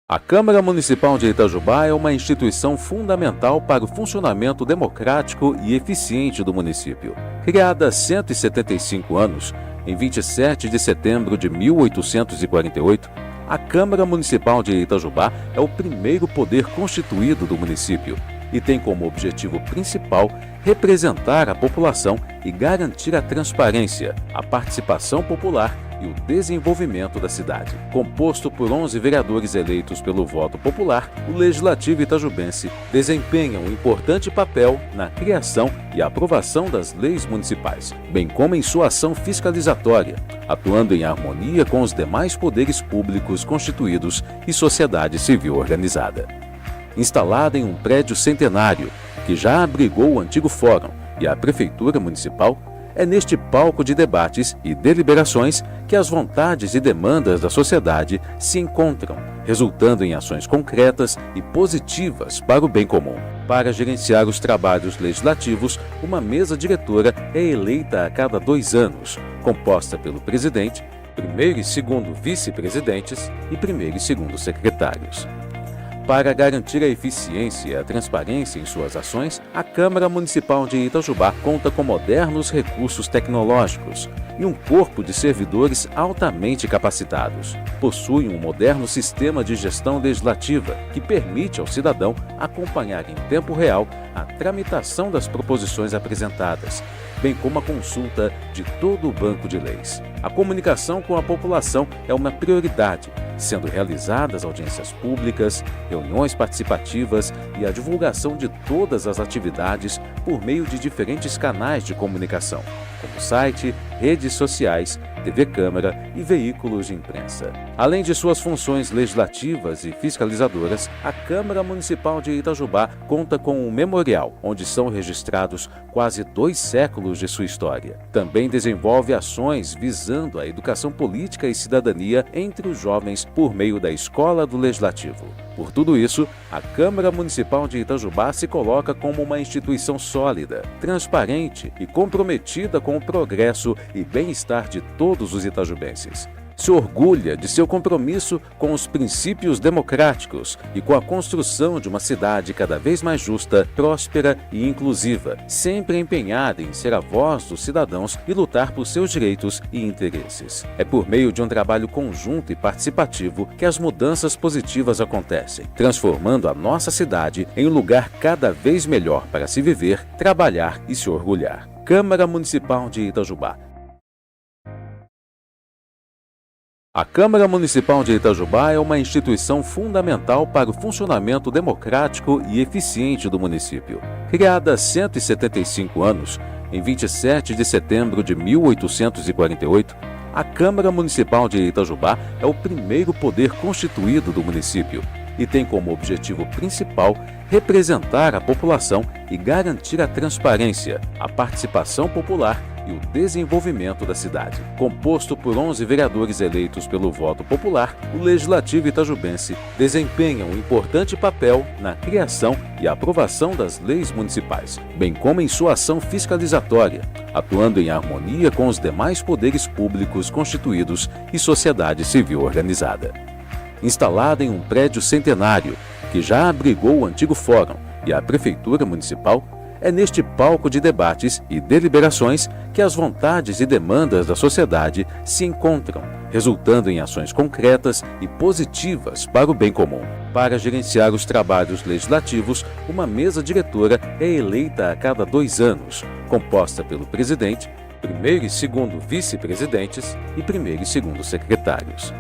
A Câmara Municipal de Itajubá é uma instituição fundamental para o funcionamento democrático e eficiente do município. Criada há 175 anos, em 27 de setembro de 1848, a Câmara Municipal de Itajubá é o primeiro poder constituído do município e tem como objetivo principal representar a população e garantir a transparência, a participação popular e o desenvolvimento da cidade. Composto por 11 vereadores eleitos pelo voto popular, o Legislativo itajubense desempenha um importante papel na criação e aprovação das leis municipais, bem como em sua ação fiscalizatória, atuando em harmonia com os demais poderes públicos constituídos e sociedade civil organizada. Instalada em um prédio centenário, que já abrigou o antigo fórum e a Prefeitura Municipal, é neste palco de debates e deliberações que as vontades e demandas da sociedade se encontram, resultando em ações concretas e positivas para o bem comum. Para gerenciar os trabalhos legislativos, uma mesa diretora é eleita a cada 2 anos, composta pelo presidente, primeiro e segundo vice-presidentes e primeiro e segundo secretários. Para garantir a eficiência e a transparência em suas ações, a Câmara Municipal de Itajubá conta com modernos recursos tecnológicos e um corpo de servidores altamente capacitados. Possui um moderno sistema de gestão legislativa que permite ao cidadão acompanhar em tempo real a tramitação das proposições apresentadas, bem como a consulta de todo o banco de leis. A comunicação com a população é uma prioridade, sendo realizadas audiências públicas, reuniões participativas e a divulgação de todas as atividades por meio de diferentes canais de comunicação, como site, redes sociais, TV Câmara e veículos de imprensa. Além de suas funções legislativas e fiscalizadoras, a Câmara Municipal de Itajubá conta com um memorial, onde são registrados quase 2 séculos de sua história. Também desenvolve ações visando a educação política e cidadania entre os jovens por meio da Escola do Legislativo. Por tudo isso, a Câmara Municipal de Itajubá se coloca como uma instituição sólida, transparente e comprometida com o progresso e bem-estar de todos os itajubenses. Se orgulha de seu compromisso com os princípios democráticos e com a construção de uma cidade cada vez mais justa, próspera e inclusiva, sempre empenhada em ser a voz dos cidadãos e lutar por seus direitos e interesses. É por meio de um trabalho conjunto e participativo que as mudanças positivas acontecem, transformando a nossa cidade em um lugar cada vez melhor para se viver, trabalhar e se orgulhar. Câmara Municipal de Itajubá. A Câmara Municipal de Itajubá é uma instituição fundamental para o funcionamento democrático e eficiente do município. Criada há 175 anos, em 27 de setembro de 1848, a Câmara Municipal de Itajubá é o primeiro poder constituído do município e tem como objetivo principal representar a população e garantir a transparência, a participação popular e o desenvolvimento da cidade. Composto por 11 vereadores eleitos pelo voto popular, o Legislativo itajubense desempenha um importante papel na criação e aprovação das leis municipais, bem como em sua ação fiscalizatória, atuando em harmonia com os demais poderes públicos constituídos e sociedade civil organizada. Instalada em um prédio centenário, que já abrigou o antigo fórum e a Prefeitura Municipal, é neste palco de debates e deliberações que as vontades e demandas da sociedade se encontram, resultando em ações concretas e positivas para o bem comum. Para gerenciar os trabalhos legislativos, uma mesa diretora é eleita a cada 2 anos, composta pelo presidente, primeiro e segundo vice-presidentes e primeiro e segundo secretários.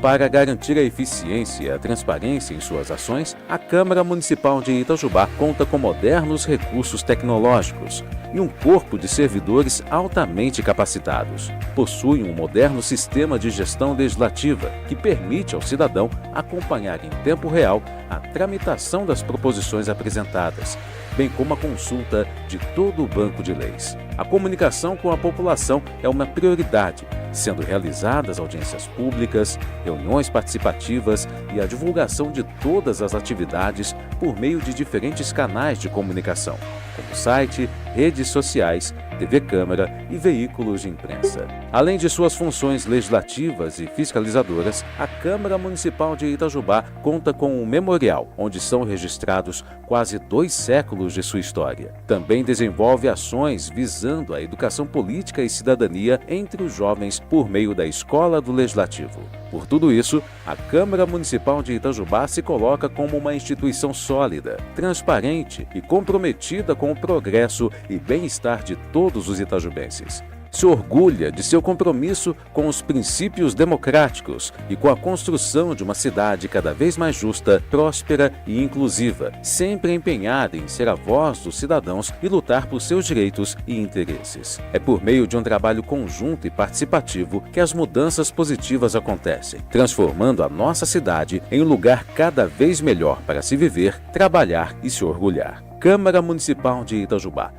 Para garantir a eficiência e a transparência em suas ações, a Câmara Municipal de Itajubá conta com modernos recursos tecnológicos e um corpo de servidores altamente capacitados. Possui um moderno sistema de gestão legislativa que permite ao cidadão acompanhar em tempo real a tramitação das proposições apresentadas, bem como a consulta de todo o banco de leis. A comunicação com a população é uma prioridade, sendo realizadas audiências públicas, reuniões participativas e a divulgação de todas as atividades por meio de diferentes canais de comunicação, como site, redes sociais, TV Câmara e veículos de imprensa. Além de suas funções legislativas e fiscalizadoras, a Câmara Municipal de Itajubá conta com um memorial, onde são registrados quase 2 séculos de sua história. Também desenvolve ações visando a educação política e cidadania entre os jovens por meio da Escola do Legislativo. Por tudo isso, a Câmara Municipal de Itajubá se coloca como uma instituição sólida, transparente e comprometida com o progresso e bem-estar de todos os itajubenses. Se orgulha de seu compromisso com os princípios democráticos e com a construção de uma cidade cada vez mais justa, próspera e inclusiva, sempre empenhada em ser a voz dos cidadãos e lutar por seus direitos e interesses. É por meio de um trabalho conjunto e participativo que as mudanças positivas acontecem, transformando a nossa cidade em um lugar cada vez melhor para se viver, trabalhar e se orgulhar. Câmara Municipal de Itajubá.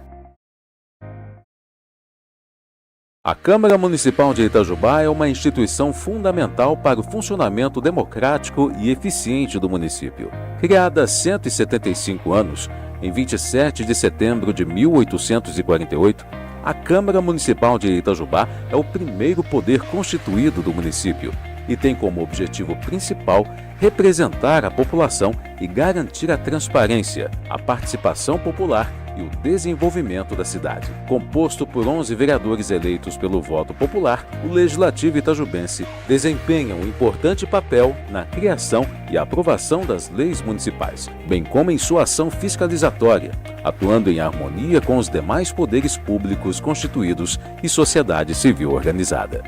A Câmara Municipal de Itajubá é uma instituição fundamental para o funcionamento democrático e eficiente do município. Criada há 175 anos, em 27 de setembro de 1848, a Câmara Municipal de Itajubá é o primeiro poder constituído do município e tem como objetivo principal representar a população e garantir a transparência, a participação popular e o desenvolvimento da cidade. Composto por 11 vereadores eleitos pelo voto popular, o Legislativo itajubense desempenha um importante papel na criação e aprovação das leis municipais, bem como em sua ação fiscalizatória, atuando em harmonia com os demais poderes públicos constituídos e sociedade civil organizada.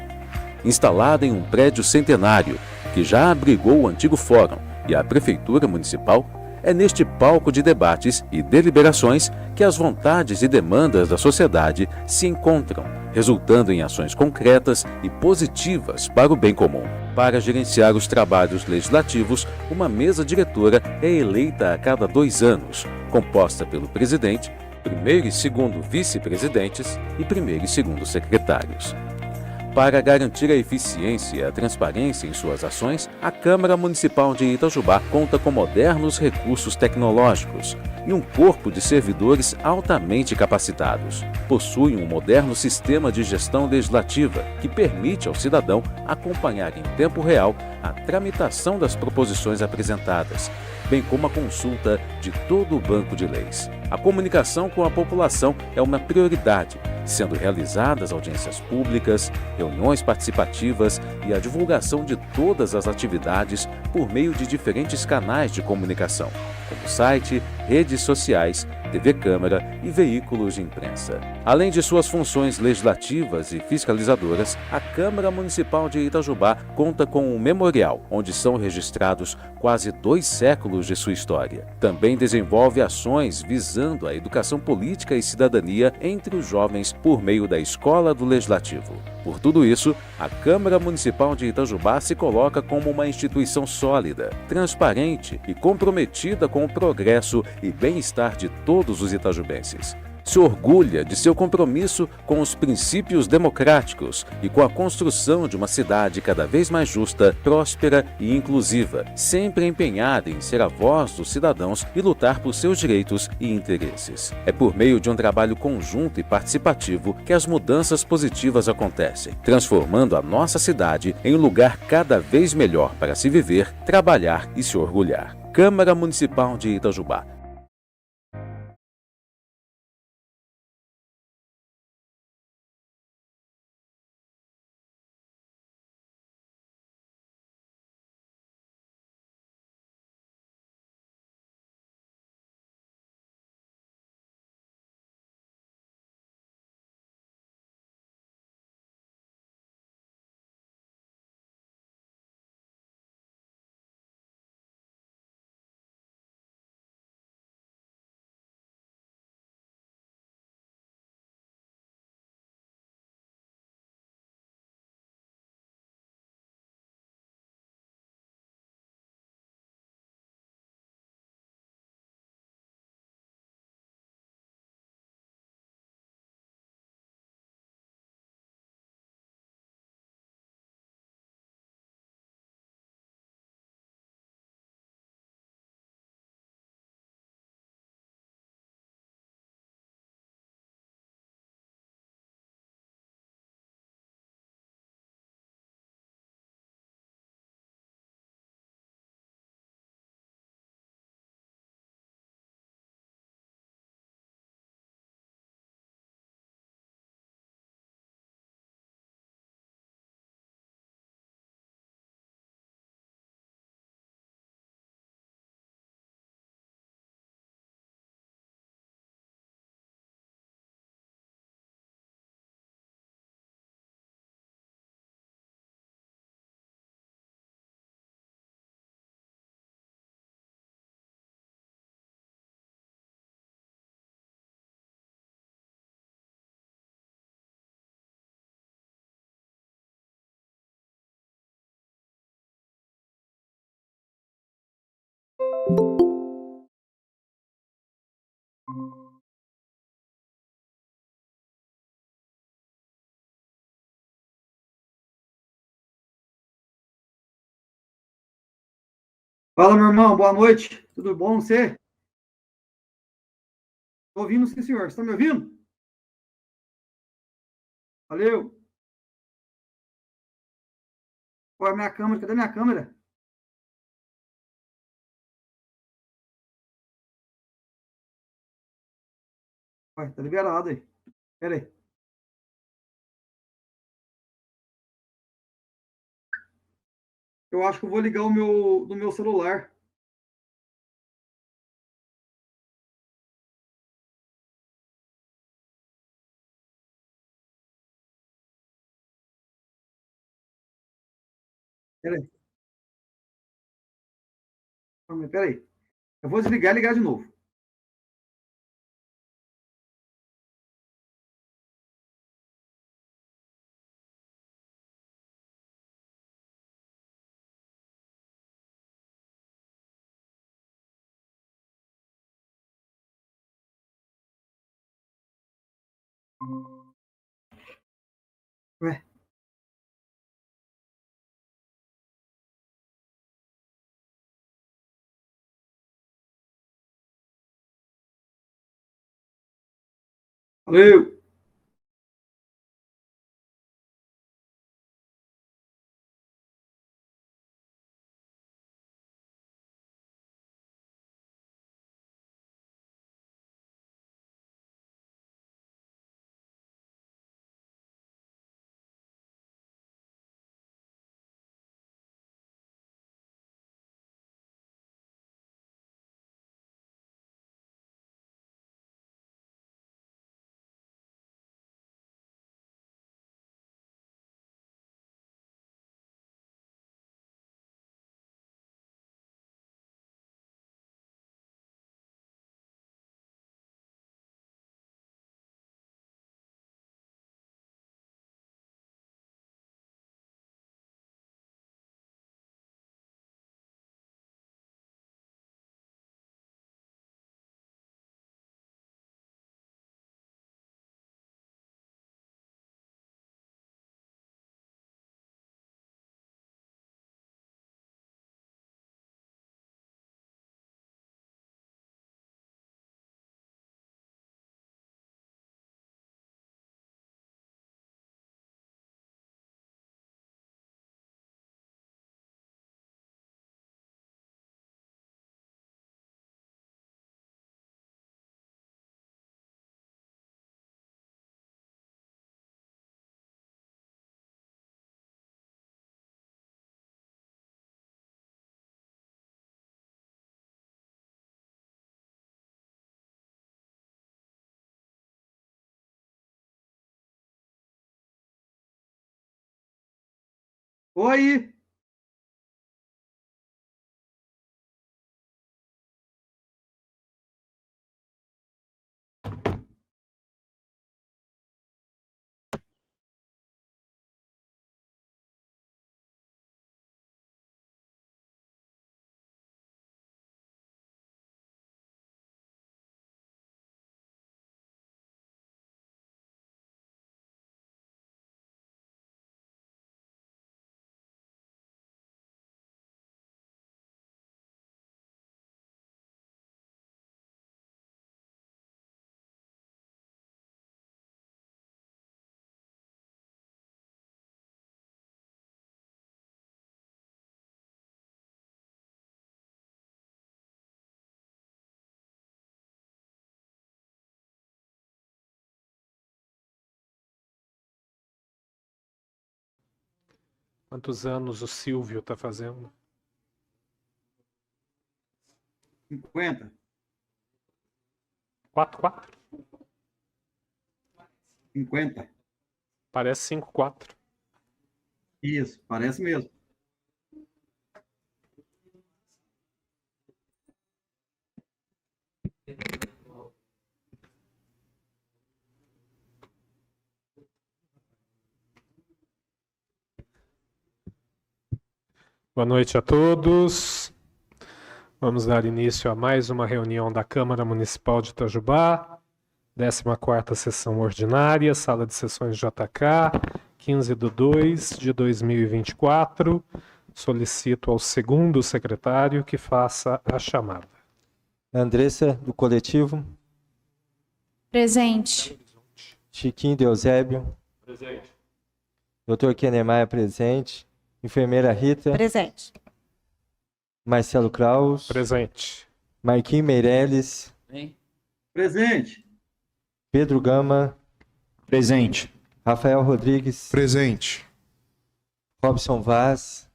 Instalada em um prédio centenário, que já abrigou o antigo fórum e a Prefeitura Municipal, é neste palco de debates e deliberações que as vontades e demandas da sociedade se encontram, resultando em ações concretas e positivas para o bem comum. Para gerenciar os trabalhos legislativos, uma mesa diretora é eleita a cada 2 anos, composta pelo presidente, primeiro e segundo vice-presidentes e primeiro e segundo secretários. Para garantir a eficiência e a transparência em suas ações, a Câmara Municipal de Itajubá conta com modernos recursos tecnológicos e um corpo de servidores altamente capacitados. Possui um moderno sistema de gestão legislativa que permite ao cidadão acompanhar em tempo real a tramitação das proposições apresentadas, bem como a consulta de todo o banco de leis. A comunicação com a população é uma prioridade, sendo realizadas audiências públicas, reuniões participativas e a divulgação de todas as atividades por meio de diferentes canais de comunicação, como site, redes sociais, TV Câmara e veículos de imprensa. Além de suas funções legislativas e fiscalizadoras, a Câmara Municipal de Itajubá conta com um memorial, onde são registrados quase 2 séculos de sua história. Também desenvolve ações visando a educação política e cidadania entre os jovens por meio da Escola do Legislativo. Por tudo isso, a Câmara Municipal de Itajubá se coloca como uma instituição sólida, transparente e comprometida com o progresso e bem-estar de todos os itajubenses. Se orgulha de seu compromisso com os princípios democráticos e com a construção de uma cidade cada vez mais justa, próspera e inclusiva, sempre empenhada em ser a voz dos cidadãos e lutar por seus direitos e interesses. É por meio de um trabalho conjunto e participativo que as mudanças positivas acontecem, transformando a nossa cidade em um lugar cada vez melhor para se viver, trabalhar e se orgulhar. Câmara Municipal de Itajubá. Fala, meu irmão, boa noite. Tudo bom, você? Tô ouvindo, sim, senhor. Você tá me ouvindo? Valeu. Qual é a minha câmera? Cadê a minha câmera? Ué, tá liberado aí. Pera aí. Eu acho que eu vou ligar o meu do meu celular. Pera aí. Pera aí. Eu vou desligar e ligar de novo. Ué. Valeu. Oi. Quantos anos o Silvio tá fazendo? 50. 4-4? 50. Parece 5-4. Isso, parece mesmo. Boa noite a todos. Vamos dar início a mais uma reunião da Câmara Municipal de Itajubá, 14ª sessão ordinária, sala de sessões JK, 15/2/2024. Solicito ao segundo secretário que faça a chamada. Andressa, do coletivo. Presente. Chiquinho de Eusébio. Presente. Dr. Kenner Maia, presente. Enfermeira Rita. Presente. Marcelo Kraus. Presente. Marquinhos Meirelles. Presente. Pedro Gama. Presente. Rafael Rodrigues. Presente. Robson Vaz.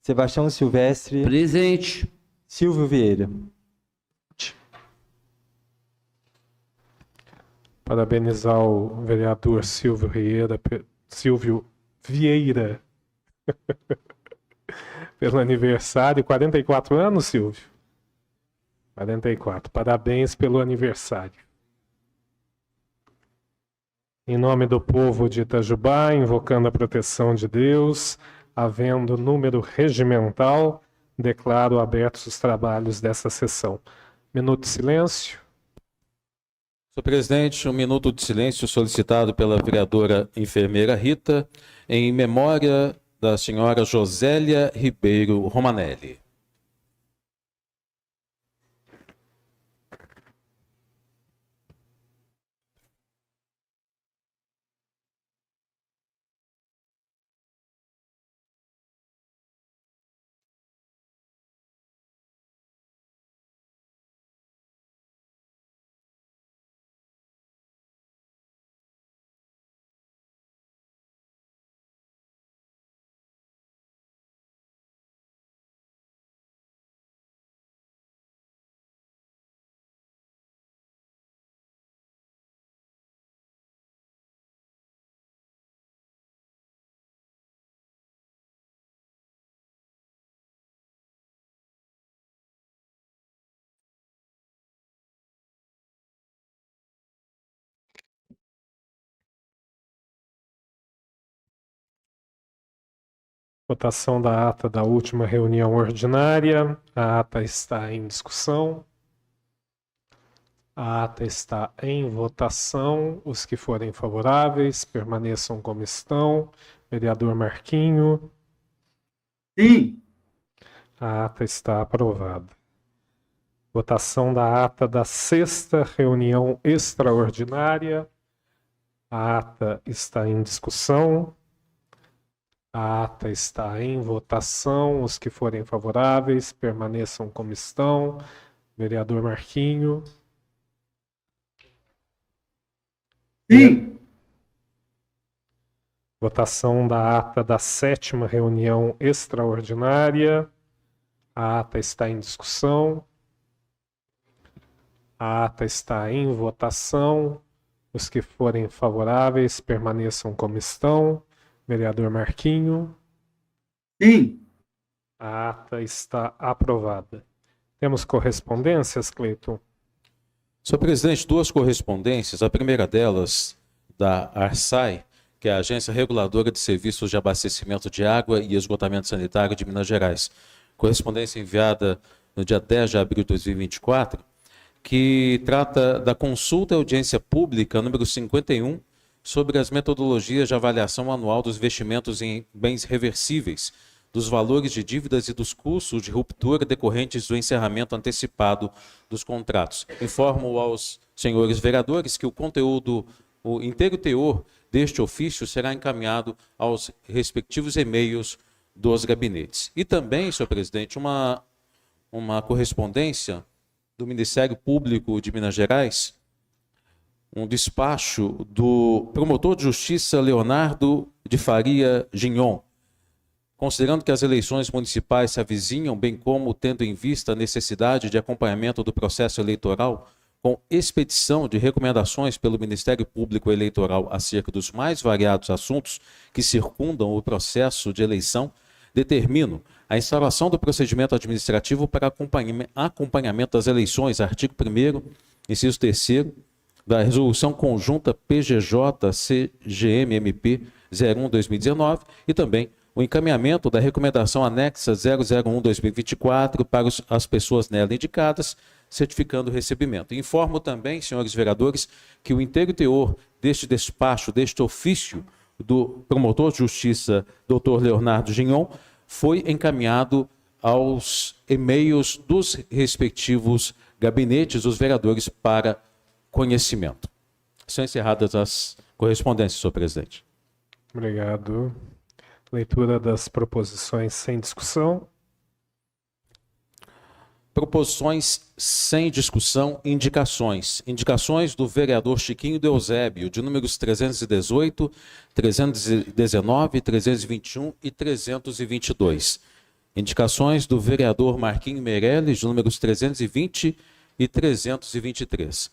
Sebastião Silvestre. Presente. Silvio Vieira. Parabenizar o vereador Silvio Vieira pelo aniversário. 44 anos, Silvio? 44. Parabéns pelo aniversário. Em nome do povo de Itajubá, invocando a proteção de Deus, havendo número regimental, declaro abertos os trabalhos dessa sessão. Minuto de silêncio. Senhor presidente, um minuto de silêncio solicitado pela vereadora enfermeira Rita, em memória da senhora Josélia Ribeiro Romanelli. Votação da ata da última reunião ordinária. A ata está em discussão. A ata está em votação. Os que forem favoráveis, permaneçam como estão. Vereador Marquinho. Sim. A ata está aprovada. Votação da ata da 6ª reunião extraordinária. A ata está em discussão. A ata está em votação. Os que forem favoráveis, permaneçam como estão. Vereador Marquinho. Sim. Votação da ata da 7ª reunião extraordinária. A ata está em discussão. A ata está em votação. Os que forem favoráveis, permaneçam como estão. Vereador Marquinho. Sim. A ata está aprovada. Temos correspondências, Cleiton? Senhor presidente, duas correspondências. A primeira delas, da ARSAI, que é a Agência Reguladora de Serviços de Abastecimento de Água e Esgotamento Sanitário de Minas Gerais. Correspondência enviada no dia 10 de abril de 2024, que trata da consulta e audiência pública número 51, sobre as metodologias de avaliação anual dos investimentos em bens reversíveis, dos valores de dívidas e dos custos de ruptura decorrentes do encerramento antecipado dos contratos. Informo aos senhores vereadores que o conteúdo, o inteiro teor deste ofício será encaminhado aos respectivos e-mails dos gabinetes. E também, senhor presidente, uma correspondência do Ministério Público de Minas Gerais, um despacho do promotor de justiça Leonardo de Faria Gignon, considerando que as eleições municipais se avizinham, bem como tendo em vista a necessidade de acompanhamento do processo eleitoral, com expedição de recomendações pelo Ministério Público Eleitoral acerca dos mais variados assuntos que circundam o processo de eleição, determino a instauração do procedimento administrativo para acompanhamento das eleições, artigo 1º, inciso 3º, da Resolução Conjunta PGJ-CGM-MP 01/2019 e também o encaminhamento da recomendação anexa 001/2024 para as pessoas nela indicadas, certificando o recebimento. Informo também, senhores vereadores, que o inteiro teor deste despacho, deste ofício do promotor de justiça, Dr. Leonardo Gignon, foi encaminhado aos e-mails dos respectivos gabinetes dos vereadores para conhecimento. São encerradas as correspondências, senhor presidente. Obrigado. Leitura das proposições sem discussão. Proposições sem discussão, indicações. Indicações do vereador Chiquinho de Eusébio, de números 318, 319, 321 e 322. Indicações do vereador Marquinhos Meirelles, de números 320 e 323.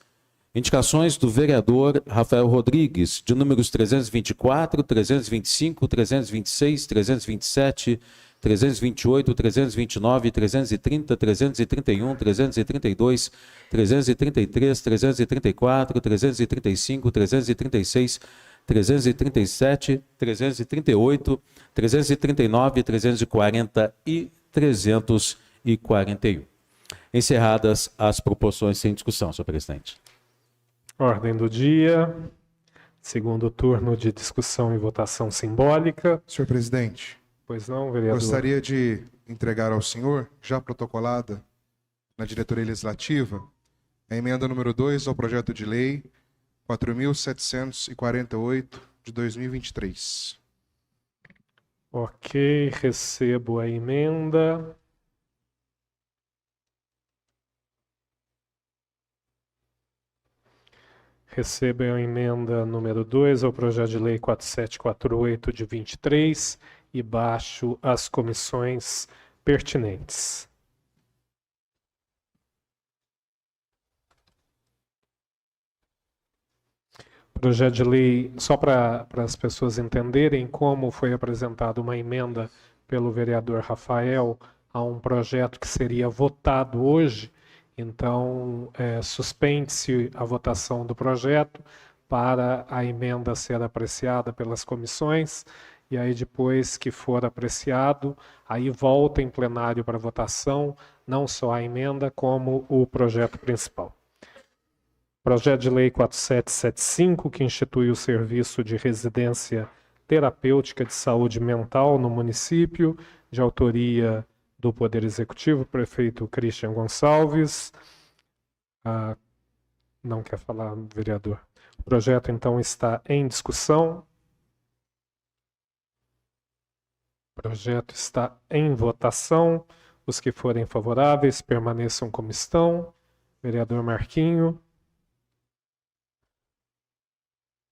Indicações do vereador Rafael Rodrigues, de números 324, 325, 326, 327, 328, 329, 330, 331, 332, 333, 334, 335, 336, 337, 338, 339, 340 e 341. Encerradas as proposições sem discussão, senhor presidente. Ordem do dia. Segundo turno de discussão e votação simbólica. Senhor presidente, Pois não, vereador? gostaria de entregar ao senhor, já protocolada na diretoria legislativa, a emenda número 2 ao projeto de lei 4.748 de 2023. Ok, recebo a emenda. Recebo a emenda número 2 ao projeto de lei 4748 de 23 e baixo as comissões pertinentes. Projeto de lei, só para as pessoas entenderem como foi apresentada uma emenda pelo vereador Rafael a um projeto que seria votado hoje, então suspende-se a votação do projeto para a emenda ser apreciada pelas comissões, e aí depois que for apreciado, aí volta em plenário para votação, não só a emenda, como o projeto principal. Projeto de lei 4775, que institui o serviço de residência terapêutica de saúde mental no município, de autoria do Poder Executivo, prefeito Christian Gonçalves. Não quer falar, vereador. O projeto, então, está em discussão. O projeto está em votação. Os que forem favoráveis permaneçam como estão. Vereador Marquinho.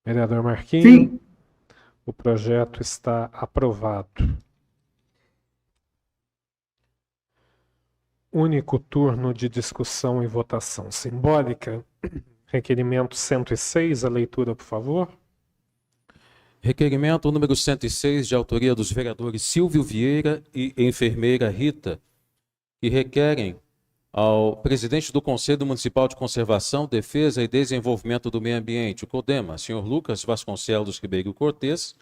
Vereador Marquinho. Sim. O projeto está aprovado. Único turno de discussão e votação simbólica. Requerimento 106, a leitura, por favor. Requerimento número 106, de autoria dos vereadores Silvio Vieira e enfermeira Rita, que requerem ao presidente do Conselho Municipal de Conservação, Defesa e Desenvolvimento do Meio Ambiente, o CODEMA, senhor Lucas Vasconcelos Ribeiro Cortes,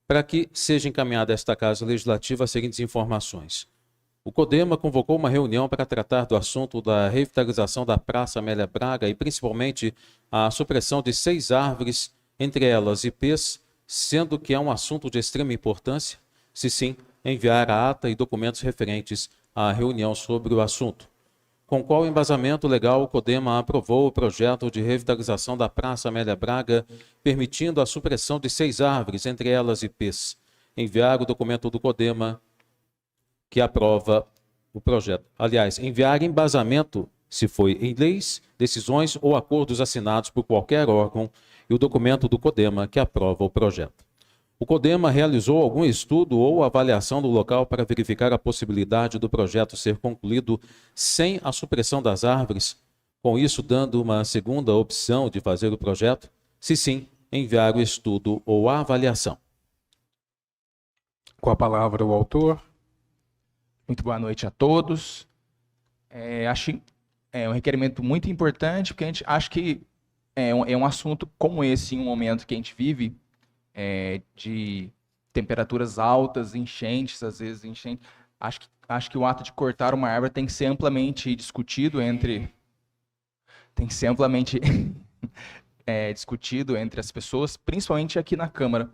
para que seja encaminhada a esta Casa Legislativa as seguintes informações. O CODEMA convocou uma reunião para tratar do assunto da revitalização da Praça Amélia Braga e principalmente a supressão de 6 árvores, entre elas ipês, sendo que é um assunto de extrema importância, se sim, enviar a ata e documentos referentes à reunião sobre o assunto. Com qual embasamento legal o CODEMA aprovou o projeto de revitalização da Praça Amélia Braga, permitindo a supressão de 6 árvores, entre elas ipês. Enviar o documento do CODEMA que aprova o projeto. Aliás, enviar embasamento, se foi em leis, decisões ou acordos assinados por qualquer órgão, e o documento do CODEMA que aprova o projeto. O CODEMA realizou algum estudo ou avaliação do local para verificar a possibilidade do projeto ser concluído sem a supressão das árvores, com isso dando uma segunda opção de fazer o projeto? Se sim, enviar o estudo ou a avaliação. Com a palavra o autor. Muito boa noite a todos. Acho um requerimento muito importante, porque a gente acha que é um assunto como esse, em um momento que a gente vive, de temperaturas altas, enchentes, às vezes enchentes. Acho que o ato de cortar uma árvore tem que ser amplamente discutido entre discutido entre as pessoas, principalmente aqui na Câmara.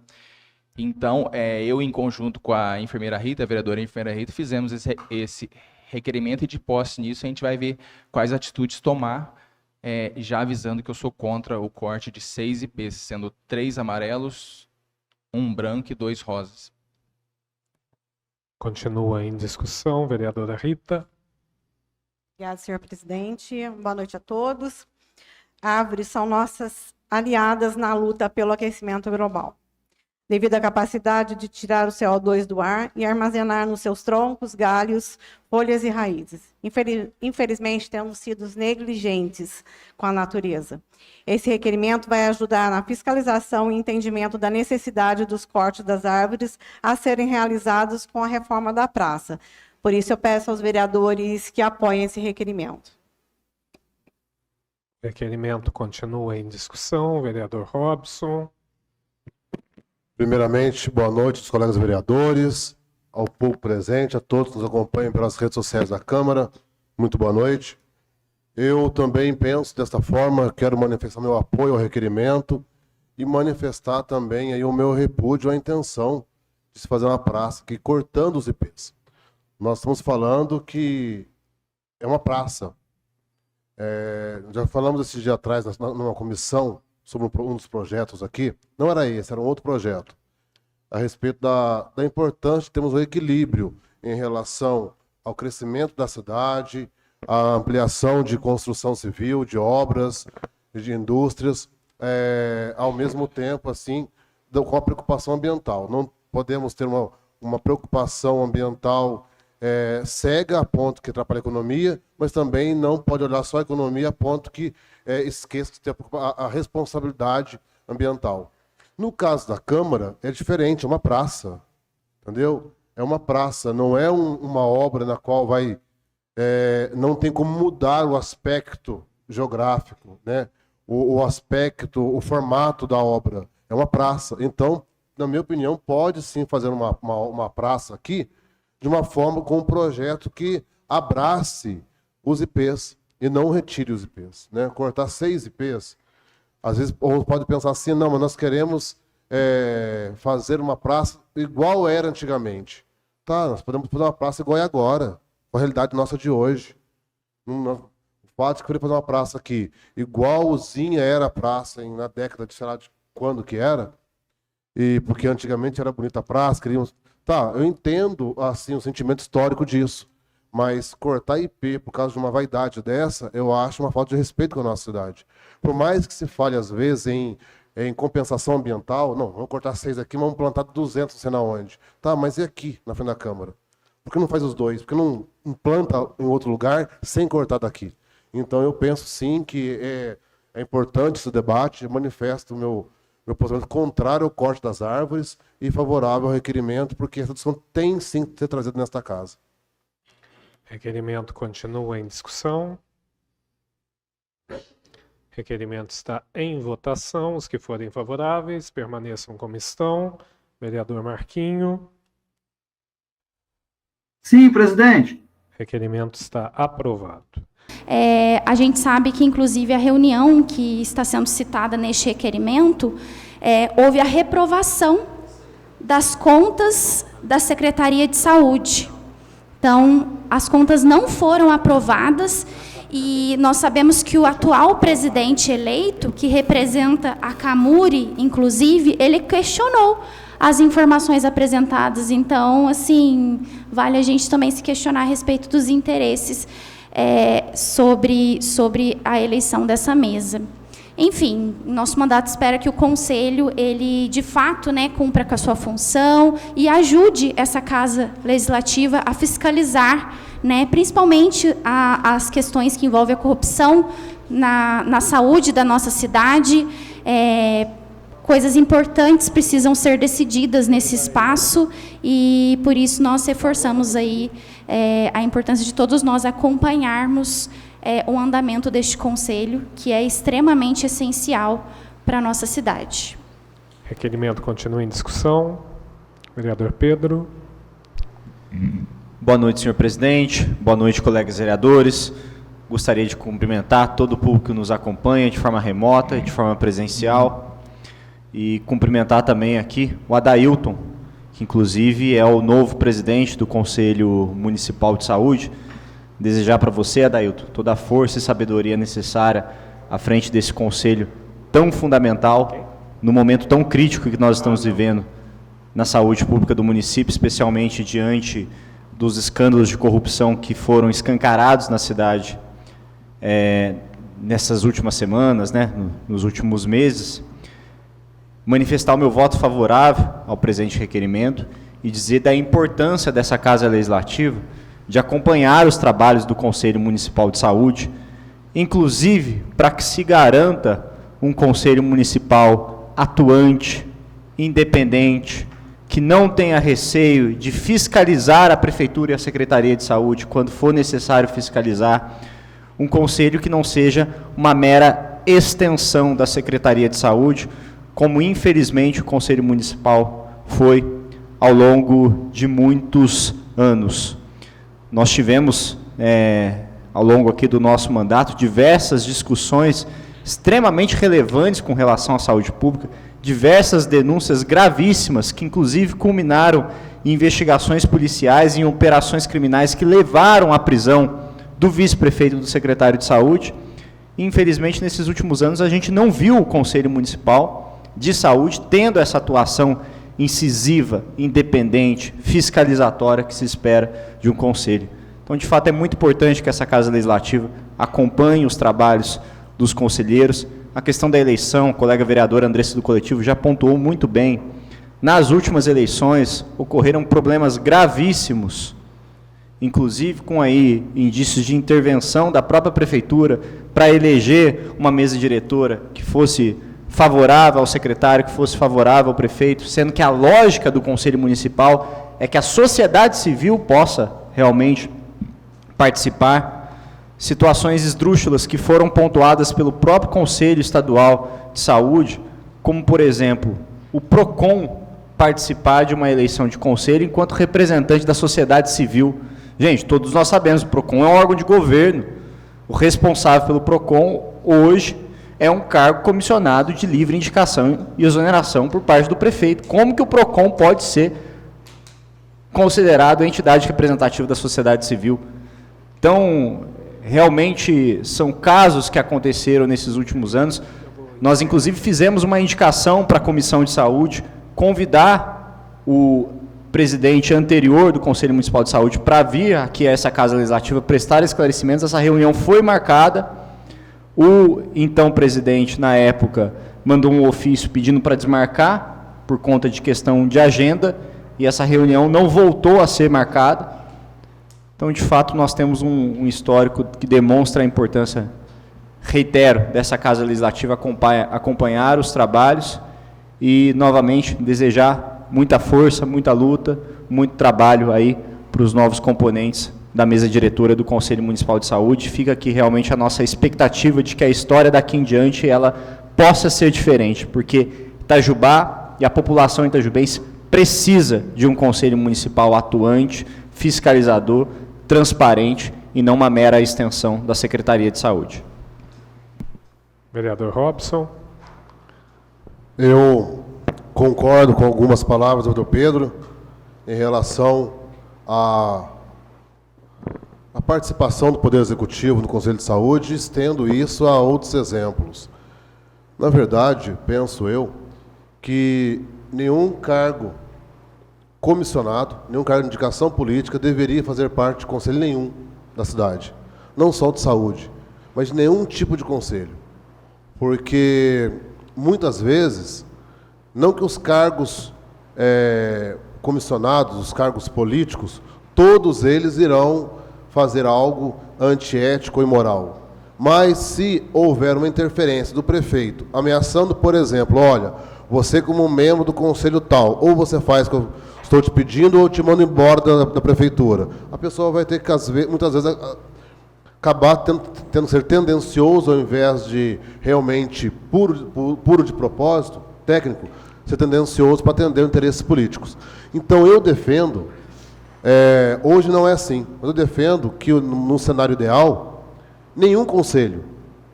Então, eu, em conjunto com a enfermeira Rita, a vereadora enfermeira Rita, fizemos esse requerimento, e de posse nisso a gente vai ver quais atitudes tomar, já avisando que eu sou contra o corte de 6 IPs, sendo 3 amarelos, 1 branco e 2 rosas. Continua em discussão, vereadora Rita. Obrigada, senhor presidente. Boa noite a todos. Árvores são nossas aliadas na luta pelo aquecimento global, devido à capacidade de tirar o CO2 do ar e armazenar nos seus troncos, galhos, folhas e raízes. Infelizmente, temos sido negligentes com a natureza. Esse requerimento vai ajudar na fiscalização e entendimento da necessidade dos cortes das árvores a serem realizados com a reforma da praça. Por isso, eu peço aos vereadores que apoiem esse requerimento. Requerimento continua em discussão, vereador Robson. Primeiramente, boa noite aos colegas vereadores, ao público presente, a todos que nos acompanham pelas redes sociais da Câmara. Muito boa noite. Eu também penso desta forma, quero manifestar meu apoio ao requerimento e manifestar também aí o meu repúdio à intenção de se fazer uma praça aqui cortando os IPs. Nós estamos falando que é uma praça. Já falamos esse dia atrás numa comissão sobre um dos projetos aqui, não era esse, era um outro projeto, a respeito da importância de termos um equilíbrio em relação ao crescimento da cidade, à ampliação de construção civil, de obras, de indústrias, ao mesmo tempo, assim, com a preocupação ambiental. Não podemos ter uma preocupação ambiental cega a ponto que atrapalha a economia, mas também não pode olhar só a economia a ponto que esqueça de ter a responsabilidade ambiental. No caso da Câmara, é diferente, é uma praça, entendeu? É uma praça, não é uma obra na qual não tem como mudar o aspecto geográfico, né? O aspecto, o formato da obra. É uma praça. Então, na minha opinião, pode sim fazer uma praça aqui, de uma forma com um projeto que abrace os IPs e não retire os IPs, né? Cortar 6 IPs, às vezes pode pensar assim, não, mas nós queremos fazer uma praça igual era antigamente. Tá, nós podemos fazer uma praça igual é agora, com a realidade nossa de hoje. O fato de querer fazer uma praça aqui igualzinha era a praça na década de, sei lá, de quando que era, e porque antigamente era bonita a praça, queríamos... Tá, eu entendo assim o sentimento histórico disso, mas cortar IP por causa de uma vaidade dessa, eu acho uma falta de respeito com a nossa cidade. Por mais que se fale às vezes em compensação ambiental, não, vamos cortar 6 aqui, vamos plantar 200 não sei na onde. Tá, mas e aqui, na frente da Câmara? Por que não faz os dois? Por que não planta em outro lugar sem cortar daqui? Então eu penso sim que é importante esse debate, eu manifesto o meu posicionamento contrário ao corte das árvores e favorável ao requerimento, porque essa discussão tem sim que ser trazida nesta casa. Requerimento continua em discussão. Requerimento está em votação. Os que forem favoráveis, permaneçam como estão. Vereador Marquinho. Sim, presidente. Requerimento está aprovado. A gente sabe que, inclusive, a reunião que está sendo citada neste requerimento, houve a reprovação das contas da Secretaria de Saúde. Então, as contas não foram aprovadas e nós sabemos que o atual presidente eleito, que representa a Camuri, inclusive, ele questionou as informações apresentadas. Então, assim, vale a gente também se questionar a respeito dos interesses sobre a eleição dessa mesa. Enfim, nosso mandato espera que o Conselho, ele, de fato, cumpra com a sua função e ajude essa Casa Legislativa a fiscalizar, principalmente as questões que envolvem a corrupção na saúde da nossa cidade. Coisas importantes precisam ser decididas nesse espaço e, por isso, nós reforçamos aí a importância de todos nós acompanharmos o andamento deste Conselho, que é extremamente essencial para a nossa cidade. Requerimento continua em discussão. Vereador Pedro. Boa noite, senhor presidente. Boa noite, colegas vereadores. Gostaria de cumprimentar todo o público que nos acompanha de forma remota e de forma presencial. E cumprimentar também aqui o Adailton, que inclusive é o novo presidente do Conselho Municipal de Saúde. Desejar para você, Adailton, toda a força e sabedoria necessária à frente desse conselho tão fundamental, no momento tão crítico que nós estamos vivendo na saúde pública do município, especialmente diante dos escândalos de corrupção que foram escancarados na cidade nessas últimas semanas, né, nos últimos meses. Manifestar o meu voto favorável ao presente requerimento e dizer da importância dessa Casa Legislativa de acompanhar os trabalhos do Conselho Municipal de Saúde, inclusive para que se garanta um Conselho Municipal atuante, independente, que não tenha receio de fiscalizar a Prefeitura e a Secretaria de Saúde quando for necessário fiscalizar, um conselho que não seja uma mera extensão da Secretaria de Saúde, como infelizmente o Conselho Municipal foi ao longo de muitos anos. Nós tivemos, ao longo aqui do nosso mandato, diversas discussões extremamente relevantes com relação à saúde pública, diversas denúncias gravíssimas que inclusive culminaram em investigações policiais e em operações criminais que levaram à prisão do vice-prefeito e do secretário de saúde. E, infelizmente, nesses últimos anos, a gente não viu o Conselho Municipal de Saúde tendo essa atuação incisiva, independente, fiscalizatória que se espera de um conselho. Então, de fato, é muito importante que essa Casa Legislativa acompanhe os trabalhos dos conselheiros. A questão da eleição, o colega vereador Andressa do Coletivo já pontuou muito bem. Nas últimas eleições, ocorreram problemas gravíssimos, inclusive com aí indícios de intervenção da própria Prefeitura para eleger uma mesa diretora que fosse favorável ao secretário, que fosse favorável ao prefeito, sendo que a lógica do Conselho Municipal é que a sociedade civil possa realmente participar. Situações esdrúxulas que foram pontuadas pelo próprio Conselho Estadual de Saúde, como, por exemplo, o PROCON participar de uma eleição de conselho enquanto representante da sociedade civil. Gente, todos nós sabemos, o PROCON é um órgão de governo. O responsável pelo PROCON, hoje, é um cargo comissionado de livre indicação e exoneração por parte do prefeito. Como que o PROCON pode ser considerado a entidade representativa da sociedade civil? Então, realmente são casos que aconteceram nesses últimos anos. Nós, inclusive, fizemos uma indicação para a Comissão de Saúde, convidar o presidente anterior do Conselho Municipal de Saúde para vir aqui a essa Casa Legislativa prestar esclarecimentos. Essa reunião foi marcada. O então presidente, na época, mandou um ofício pedindo para desmarcar, por conta de questão de agenda, e essa reunião não voltou a ser marcada. Então, de fato, nós temos um histórico que demonstra a importância, reitero, dessa Casa Legislativa acompanhar os trabalhos e, novamente, desejar muita força, muita luta, muito trabalho aí para os novos componentes da mesa diretora do Conselho Municipal de Saúde. Fica aqui realmente a nossa expectativa de que a história daqui em diante ela possa ser diferente, porque Itajubá e a população itajubense precisa de um Conselho Municipal atuante, fiscalizador, transparente e não uma mera extensão da Secretaria de Saúde. Vereador Robson. Eu concordo com algumas palavras do Pedro em relação à participação do Poder Executivo no Conselho de Saúde, estendo isso a outros exemplos. Na verdade, penso eu, que nenhum cargo comissionado, nenhum cargo de indicação política deveria fazer parte de conselho nenhum da cidade. Não só de saúde, mas de nenhum tipo de conselho. Porque, muitas vezes, não que os cargos comissionados, os cargos políticos, todos eles irão fazer algo antiético ou imoral. Mas, se houver uma interferência do prefeito, ameaçando, por exemplo, olha, você como membro do conselho tal, ou você faz o que eu estou te pedindo, ou eu te mando embora da prefeitura, a pessoa vai ter que, muitas vezes, acabar tendo que ser tendencioso, ao invés de realmente puro de propósito técnico, ser tendencioso para atender interesses políticos. Então eu defendo, hoje não é assim, mas eu defendo que num cenário ideal, nenhum conselho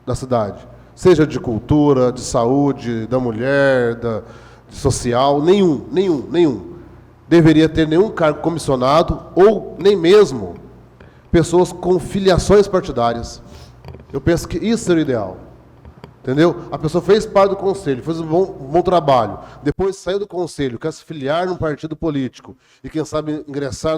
da cidade, seja de cultura, de saúde, da mulher, de social, nenhum, deveria ter nenhum cargo comissionado ou nem mesmo pessoas com filiações partidárias. Eu penso que isso seria o ideal. Entendeu? A pessoa fez parte do conselho, fez um bom trabalho, depois saiu do conselho, quer se filiar num partido político e, quem sabe, ingressar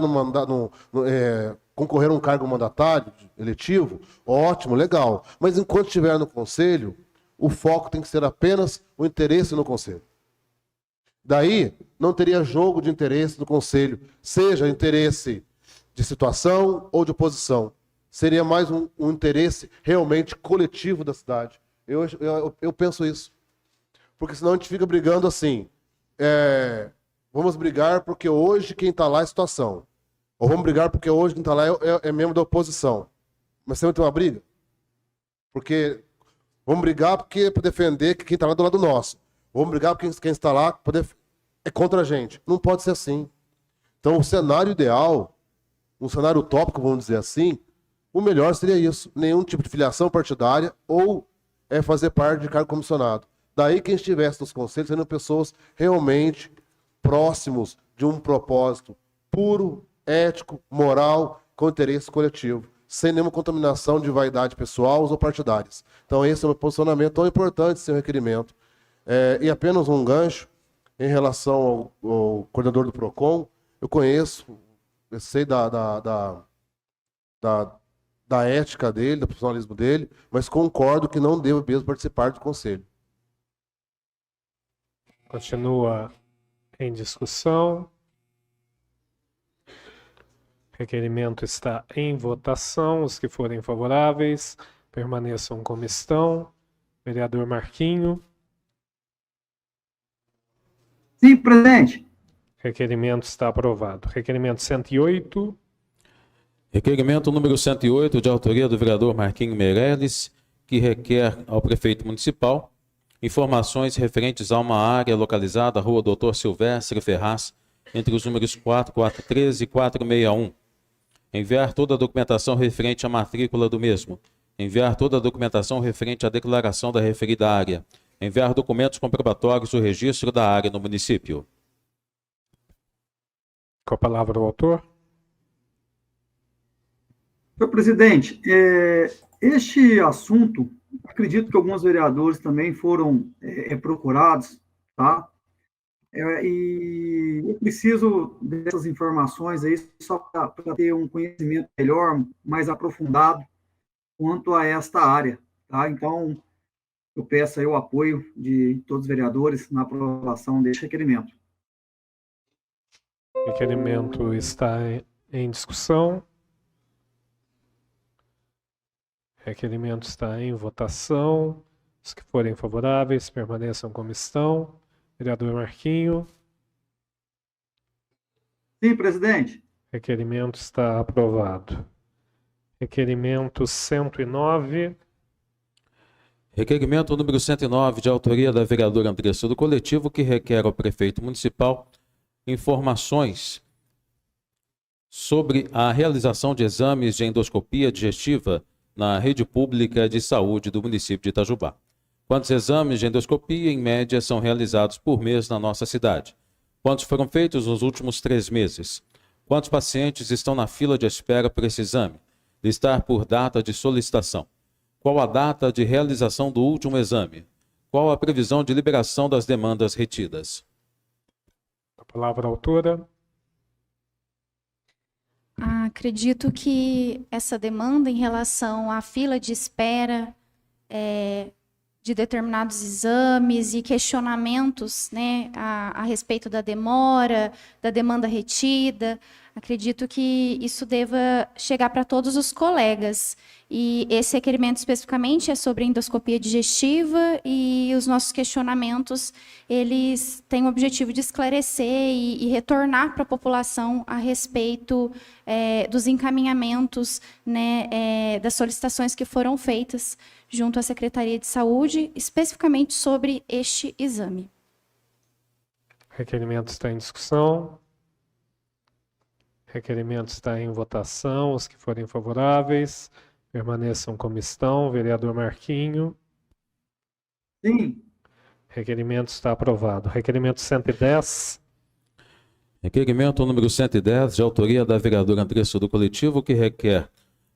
concorrer a um cargo mandatário, eletivo, ótimo, legal. Mas enquanto estiver no conselho, o foco tem que ser apenas o interesse no conselho. Daí, não teria jogo de interesse no conselho, seja interesse de situação ou de oposição. Seria mais um interesse realmente coletivo da cidade. Eu penso isso. Porque senão a gente fica brigando assim. Vamos brigar porque hoje quem está lá é situação. Ou vamos brigar porque hoje quem está lá é membro da oposição. Mas sempre tem uma briga. Porque vamos brigar porque é para defender quem está lá do lado nosso. Vamos brigar porque quem está lá é contra a gente. Não pode ser assim. Então o cenário ideal, um cenário utópico, vamos dizer assim, o melhor seria isso. Nenhum tipo de filiação partidária ou fazer parte de cargo comissionado. Daí quem estivesse nos conselhos seriam pessoas realmente próximos de um propósito puro, ético, moral, com interesse coletivo, sem nenhuma contaminação de vaidade pessoal ou partidárias. Então esse é um posicionamento tão importante, seu requerimento. E apenas um gancho em relação ao coordenador do PROCON, eu sei da ética dele, do profissionalismo dele, mas concordo que não deva mesmo participar do conselho. Continua em discussão. Requerimento está em votação. Os que forem favoráveis, permaneçam como estão. Vereador Marquinho. Sim, presidente. Requerimento está aprovado. Requerimento 108. Requerimento número 108, de autoria do vereador Marquinho Meirelles, que requer ao prefeito municipal informações referentes a uma área localizada à rua Doutor Silvestre Ferraz, entre os números 4413 e 461. Enviar toda a documentação referente à matrícula do mesmo. Enviar toda a documentação referente à declaração da referida área. Enviar documentos comprobatórios do registro da área no município. Com a palavra o autor. Senhor presidente, este assunto, acredito que alguns vereadores também foram procurados, tá? E eu preciso dessas informações aí só para ter um conhecimento melhor, mais aprofundado quanto a esta área, tá? Então, eu peço aí o apoio de todos os vereadores na aprovação deste requerimento. O requerimento está em discussão. Requerimento está em votação. Os que forem favoráveis, permaneçam como estão. Vereador Marquinho. Sim, presidente. Requerimento está aprovado. Requerimento 109. Requerimento número 109, de autoria da vereadora Andressa do Coletivo, que requer ao prefeito municipal informações sobre a realização de exames de endoscopia digestiva na rede pública de saúde do município de Itajubá. Quantos exames de endoscopia, em média, são realizados por mês na nossa cidade? Quantos foram feitos nos últimos 3 meses? Quantos pacientes estão na fila de espera por esse exame? Listar por data de solicitação. Qual a data de realização do último exame? Qual a previsão de liberação das demandas retidas? A palavra autora. Acredito que essa demanda em relação à fila de espera de determinados exames e questionamentos, né, a respeito da demora, da demanda retida, acredito que isso deva chegar para todos os colegas. E esse requerimento especificamente é sobre endoscopia digestiva e os nossos questionamentos, eles têm o objetivo de esclarecer e retornar para a população a respeito dos encaminhamentos, né, das solicitações que foram feitas junto à Secretaria de Saúde, especificamente sobre este exame. Requerimento está em discussão. Requerimento está em votação. Os que forem favoráveis, permaneçam como estão. Vereador Marquinho. Sim. Requerimento está aprovado. Requerimento 110. Requerimento número 110, de autoria da vereadora Andressa do Coletivo, que requer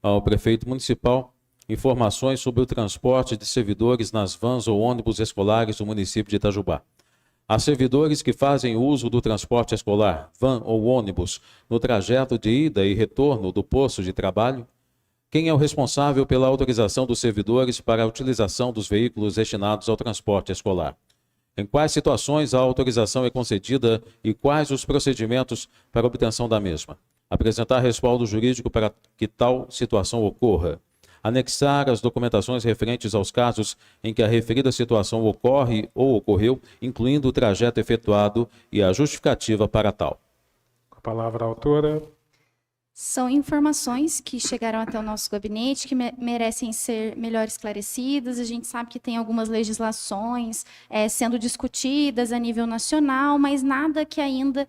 ao prefeito municipal informações sobre o transporte de servidores nas vans ou ônibus escolares do município de Itajubá. Há servidores que fazem uso do transporte escolar, van ou ônibus, no trajeto de ida e retorno do posto de trabalho? Quem é o responsável pela autorização dos servidores para a utilização dos veículos destinados ao transporte escolar? Em quais situações a autorização é concedida e quais os procedimentos para obtenção da mesma? Apresentar respaldo jurídico para que tal situação ocorra. Anexar as documentações referentes aos casos em que a referida situação ocorre ou ocorreu, incluindo o trajeto efetuado e a justificativa para tal. Com a palavra a autora. São informações que chegaram até o nosso gabinete, que merecem ser melhor esclarecidas. A gente sabe que tem algumas legislações sendo discutidas a nível nacional, mas nada que ainda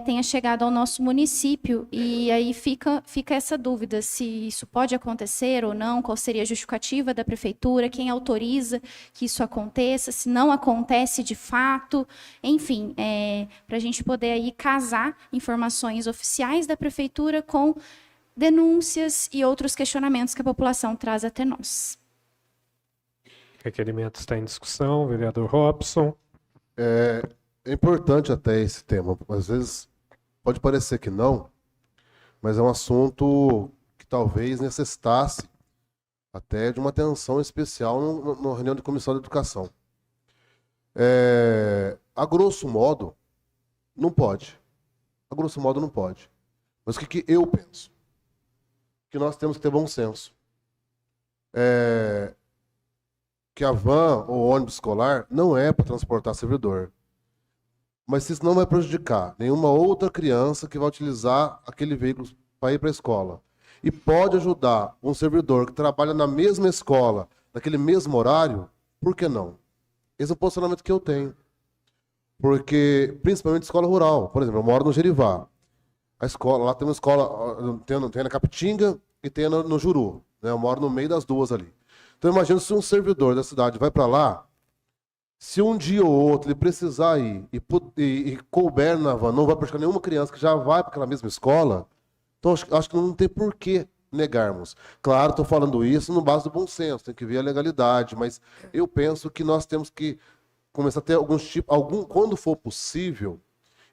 tenha chegado ao nosso município. E aí fica essa dúvida, se isso pode acontecer ou não, qual seria a justificativa da prefeitura, quem autoriza que isso aconteça, se não acontece de fato. Enfim, para a gente poder aí casar informações oficiais da prefeitura com denúncias e outros questionamentos que a população traz até nós. Requerimento está em discussão. Vereador Robson. É importante até esse tema. Às vezes pode parecer que não, mas é um assunto que talvez necessitasse até de uma atenção especial na reunião de comissão de educação. A grosso modo, não pode. A grosso modo, não pode. Mas o que eu penso? Que nós temos que ter bom senso. Que a van ou ônibus escolar não é para transportar servidor. Mas isso não vai prejudicar nenhuma outra criança que vai utilizar aquele veículo para ir para a escola. E pode ajudar um servidor que trabalha na mesma escola, naquele mesmo horário, por que não? Esse é o posicionamento que eu tenho. Porque, principalmente escola rural. Por exemplo, eu moro no Jerivá. A escola, lá tem uma escola, tem na Capitinga e tem no Juru. Né? Eu moro no meio das duas ali. Então imagina se um servidor da cidade vai para lá, se um dia ou outro ele precisar ir e couber na van, não vai buscar nenhuma criança que já vai para aquela mesma escola, então acho que não tem por que negarmos. Claro, estou falando isso no base do bom senso, tem que ver a legalidade, mas eu penso que nós temos que começar a ter quando for possível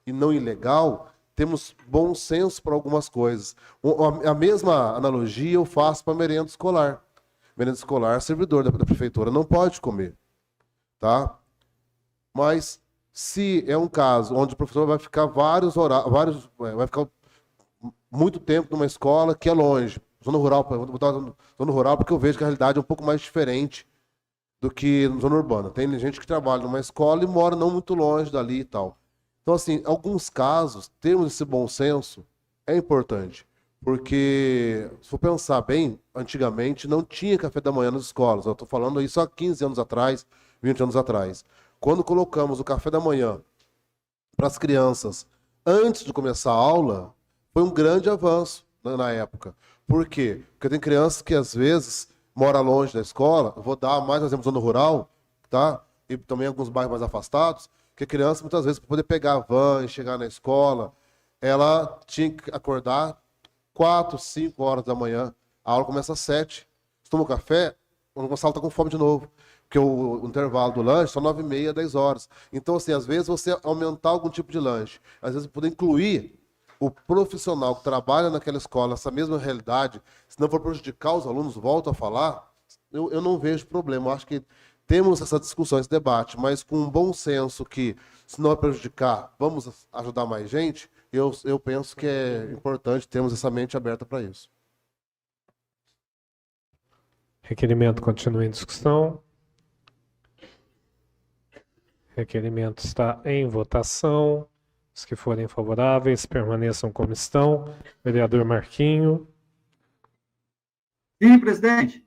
e não ilegal, temos bom senso para algumas coisas. A mesma analogia eu faço para merenda escolar. Merenda escolar, servidor da prefeitura não pode comer, tá? Mas se é um caso onde o professor vai ficar vai ficar muito tempo numa escola que é longe, zona rural, vou botar zona rural porque eu vejo que a realidade é um pouco mais diferente do que na zona urbana. Tem gente que trabalha numa escola e mora não muito longe dali e tal. Então, assim, em alguns casos, termos esse bom senso é importante. Porque, se for pensar bem, antigamente não tinha café da manhã nas escolas. Eu estou falando isso há 15 anos atrás, 20 anos atrás. Quando colocamos o café da manhã para as crianças antes de começar a aula, foi um grande avanço na época. Por quê? Porque tem crianças que, às vezes, moram longe da escola. Eu vou dar mais um exemplo zona rural, tá? E também alguns bairros mais afastados, que a criança, muitas vezes, para poder pegar a van e chegar na escola, ela tinha que acordar 4, 5 horas da manhã. A aula começa às 7. Você toma um café, o Gonçalo está com fome de novo. Porque o intervalo do lanche são 9h30, 10 horas. Então, assim, às vezes você aumentar algum tipo de lanche, às vezes poder incluir o profissional que trabalha naquela escola, essa mesma realidade, se não for prejudicar os alunos, volto a falar, eu não vejo problema. Eu acho que temos essa discussão, esse debate, mas com um bom senso que, se não é prejudicar, vamos ajudar mais gente, eu penso que é importante termos essa mente aberta para isso. Requerimento continua em discussão. Requerimento está em votação. Os que forem favoráveis permaneçam como estão. Vereador Marquinho. Sim, presidente.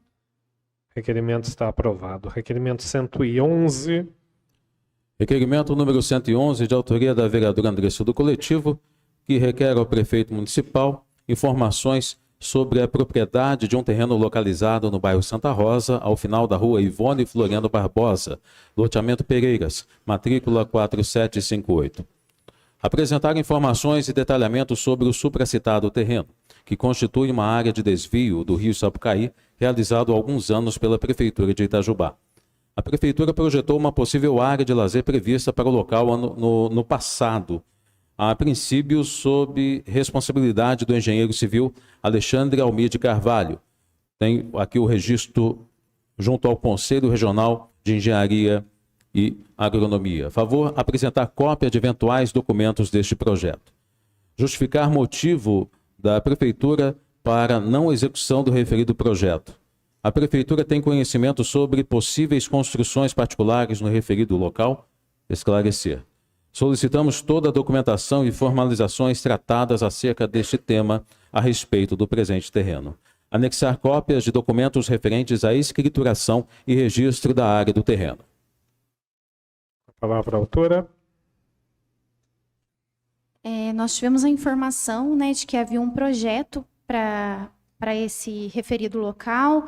Requerimento está aprovado. Requerimento 111. Requerimento número 111, de autoria da vereadora Andressa do Coletivo, que requer ao prefeito municipal informações sobre a propriedade de um terreno localizado no bairro Santa Rosa, ao final da rua Ivone Floriano Barbosa, loteamento Pereiras, matrícula 4758. Apresentar informações e detalhamentos sobre o supracitado terreno, que constitui uma área de desvio do rio Sapucaí, realizado há alguns anos pela Prefeitura de Itajubá. A Prefeitura projetou uma possível área de lazer prevista para o local no passado, a princípio sob responsabilidade do engenheiro civil Alexandre Almir Carvalho. Tem aqui o registro junto ao Conselho Regional de Engenharia e Agronomia. Favor apresentar cópia de eventuais documentos deste projeto. Justificar motivo da Prefeitura para não execução do referido projeto. A Prefeitura tem conhecimento sobre possíveis construções particulares no referido local? Esclarecer. Solicitamos toda a documentação e formalizações tratadas acerca deste tema a respeito do presente terreno. Anexar cópias de documentos referentes à escrituração e registro da área do terreno. A palavra à autora. Nós tivemos a informação, né, de que havia um projeto para esse referido local.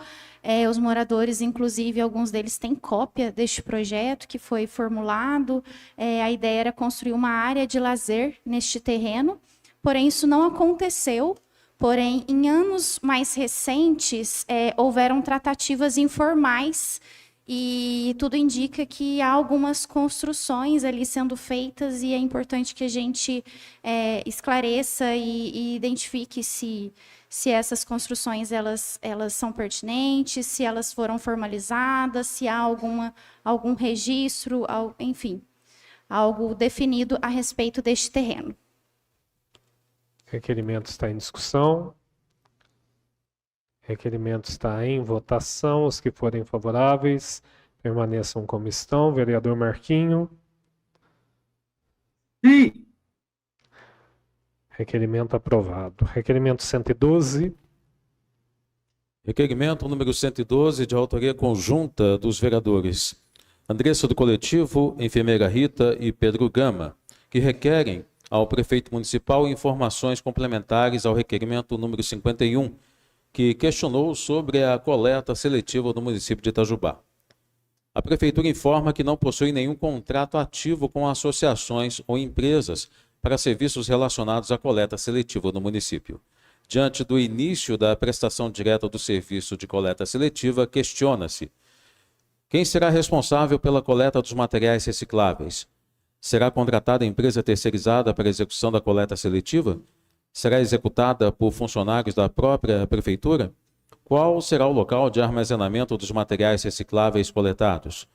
Os moradores, inclusive, alguns deles têm cópia deste projeto que foi formulado. A ideia era construir uma área de lazer neste terreno, porém isso não aconteceu. Porém, em anos mais recentes, houveram tratativas informais e tudo indica que há algumas construções ali sendo feitas e é importante que a gente esclareça e identifique se essas construções elas são pertinentes, se elas foram formalizadas, se há algum registro, enfim, algo definido a respeito deste terreno. Requerimento está em discussão. Requerimento está em votação. Os que forem favoráveis, permaneçam como estão. Vereador Marquinho. Sim. Requerimento aprovado. Requerimento 112. Requerimento número 112, de autoria conjunta dos vereadores Andressa do Coletivo, enfermeira Rita e Pedro Gama, que requerem ao prefeito municipal informações complementares ao requerimento número 51, que questionou sobre a coleta seletiva no município de Itajubá. A Prefeitura informa que não possui nenhum contrato ativo com associações ou empresas para serviços relacionados à coleta seletiva no município. Diante do início da prestação direta do serviço de coleta seletiva, questiona-se: quem será responsável pela coleta dos materiais recicláveis? Será contratada empresa terceirizada para a execução da coleta seletiva? Será executada por funcionários da própria Prefeitura? Qual será o local de armazenamento dos materiais recicláveis coletados?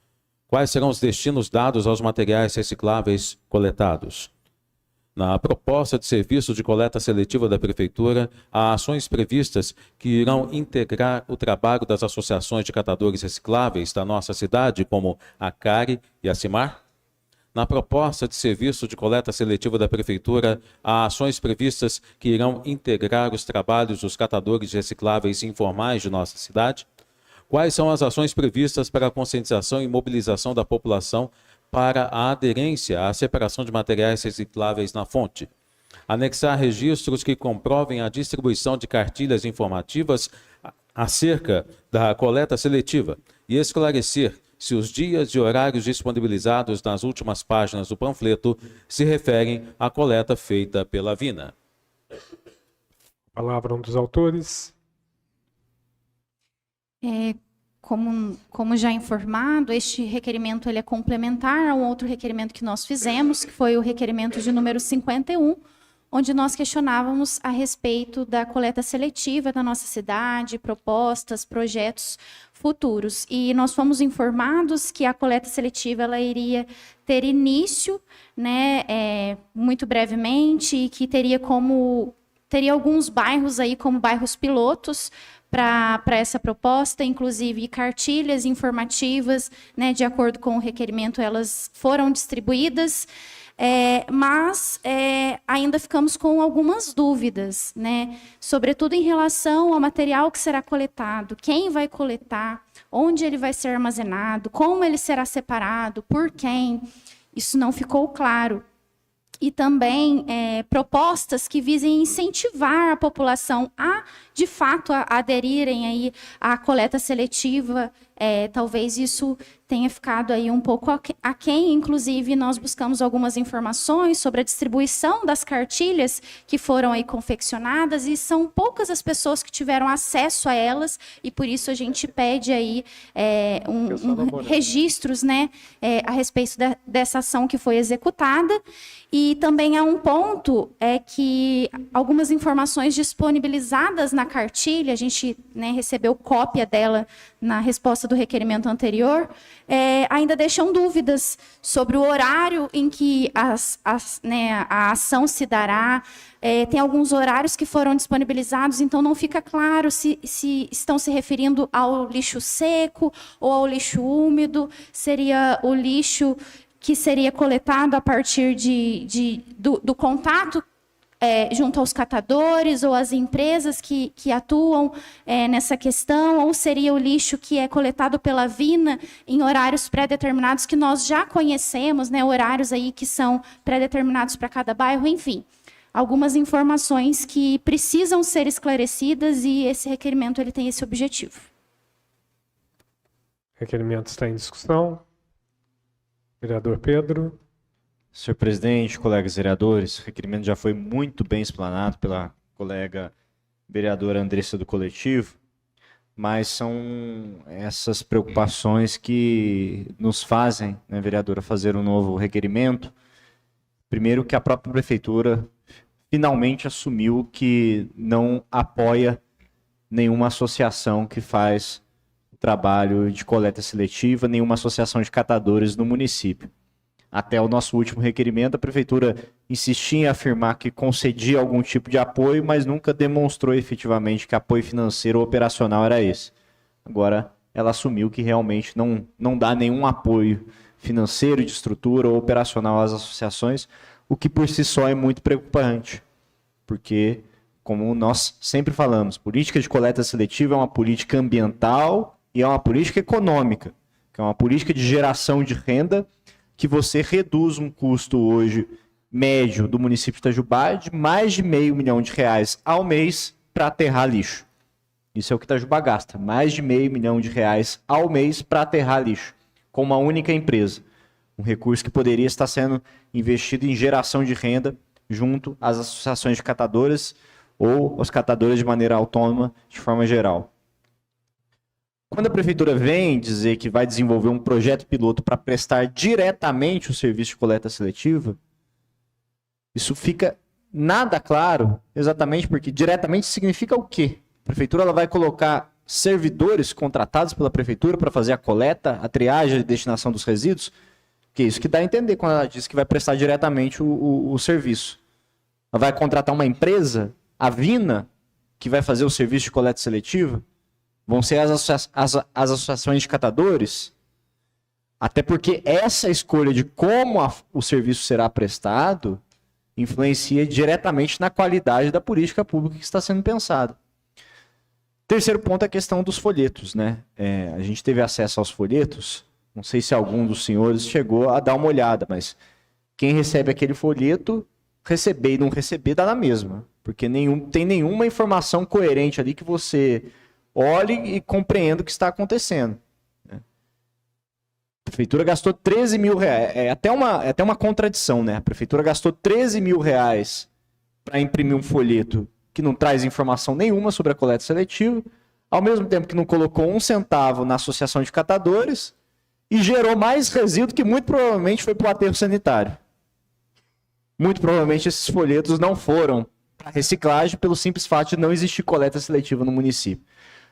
Quais serão os destinos dados aos materiais recicláveis coletados? Na proposta de serviço de coleta seletiva da Prefeitura, há ações previstas que irão integrar o trabalho das associações de catadores recicláveis da nossa cidade, como a CARI e a CIMAR? Na proposta de serviço de coleta seletiva da Prefeitura, há ações previstas que irão integrar os trabalhos dos catadores recicláveis informais de nossa cidade? Quais são as ações previstas para a conscientização e mobilização da população para a aderência à separação de materiais recicláveis na fonte? Anexar registros que comprovem a distribuição de cartilhas informativas acerca da coleta seletiva e esclarecer se os dias e horários disponibilizados nas últimas páginas do panfleto se referem à coleta feita pela Vina. Palavra um dos autores. Como já informado, este requerimento ele é complementar a um outro requerimento que nós fizemos, que foi o requerimento de número 51, onde nós questionávamos a respeito da coleta seletiva da nossa cidade, propostas, projetos futuros. E nós fomos informados que a coleta seletiva ela iria ter início, né, muito brevemente, e que teria alguns bairros aí como bairros pilotos para essa proposta, inclusive cartilhas informativas, né, de acordo com o requerimento, elas foram distribuídas. Mas ainda ficamos com algumas dúvidas, né? Sobretudo em relação ao material que será coletado, quem vai coletar, onde ele vai ser armazenado, como ele será separado, por quem. Isso não ficou claro. e também propostas que visem incentivar a população a, de fato, aderirem aí à coleta seletiva. Talvez isso tenha ficado aí um pouco aquém. Inclusive, nós buscamos algumas informações sobre a distribuição das cartilhas que foram aí confeccionadas, e são poucas as pessoas que tiveram acesso a elas, e por isso a gente pede aí registros, né, a respeito dessa ação que foi executada. E também há um ponto que algumas informações disponibilizadas na cartilha, a gente, né, recebeu cópia dela na resposta do requerimento anterior, ainda deixam dúvidas sobre o horário em que a ação se dará. Tem alguns horários que foram disponibilizados, então não fica claro se estão se referindo ao lixo seco ou ao lixo úmido. Seria o lixo que seria coletado a partir do contato junto aos catadores ou às empresas que atuam nessa questão, ou seria o lixo que é coletado pela Vina em horários pré-determinados que nós já conhecemos, né, horários aí que são pré-determinados para cada bairro, enfim. Algumas informações que precisam ser esclarecidas, e esse requerimento ele tem esse objetivo. O requerimento está em discussão. Vereador Pedro. Senhor presidente, colegas vereadores, o requerimento já foi muito bem explanado pela colega vereadora Andressa do Coletivo, mas são essas preocupações que nos fazem, né, vereadora, fazer um novo requerimento. Primeiro, que a própria prefeitura finalmente assumiu que não apoia nenhuma associação que faz trabalho de coleta seletiva, nenhuma associação de catadores no município. Até o nosso último requerimento, a prefeitura insistia em afirmar que concedia algum tipo de apoio, mas nunca demonstrou efetivamente que apoio financeiro ou operacional era esse. Agora, ela assumiu que realmente não dá nenhum apoio financeiro, de estrutura ou operacional às associações, o que por si só é muito preocupante, porque, como nós sempre falamos, política de coleta seletiva é uma política ambiental e é uma política econômica, que é uma política de geração de renda, que você reduz um custo hoje médio do município de Itajubá de mais de R$500 milhão ao mês para aterrar lixo. Isso é o que Itajubá gasta, mais de R$500 milhão ao mês para aterrar lixo, com uma única empresa. Um recurso que poderia estar sendo investido em geração de renda junto às associações de catadores ou aos catadores de maneira autônoma, de forma geral. Quando a prefeitura vem dizer que vai desenvolver um projeto piloto para prestar diretamente o serviço de coleta seletiva, isso fica nada claro, exatamente porque diretamente significa o quê? A prefeitura ela vai colocar servidores contratados pela prefeitura para fazer a coleta, a triagem e destinação dos resíduos, que é isso que dá a entender quando ela diz que vai prestar diretamente o serviço. Ela vai contratar uma empresa, a Vina, que vai fazer o serviço de coleta seletiva? Vão ser as associações de catadores? Até porque essa escolha de como o serviço será prestado influencia diretamente na qualidade da política pública que está sendo pensada. Terceiro ponto é a questão dos folhetos, né? A gente teve acesso aos folhetos, não sei se algum dos senhores chegou a dar uma olhada, mas quem recebe aquele folheto, receber e não receber dá na mesma, porque tem nenhuma informação coerente ali que você olhe e compreenda o que está acontecendo. A prefeitura gastou R$13 mil, é até uma contradição, né? A prefeitura gastou R$13 mil para imprimir um folheto que não traz informação nenhuma sobre a coleta seletiva, ao mesmo tempo que não colocou um centavo na associação de catadores e gerou mais resíduo que muito provavelmente foi para o aterro sanitário. Muito provavelmente esses folhetos não foram para reciclagem pelo simples fato de não existir coleta seletiva no município.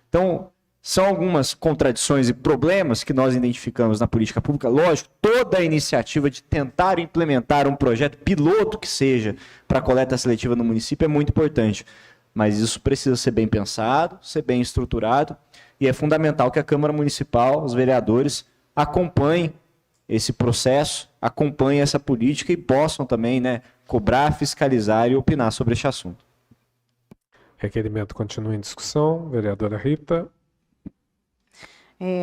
Então, são algumas contradições e problemas que nós identificamos na política pública. Lógico, toda a iniciativa de tentar implementar um projeto piloto que seja para a coleta seletiva no município é muito importante. Mas isso precisa ser bem pensado, ser bem estruturado, e é fundamental que a Câmara Municipal, os vereadores, acompanhem esse processo, acompanhem essa política e possam também, né, cobrar, fiscalizar e opinar sobre este assunto. Requerimento continua em discussão. Vereadora Rita.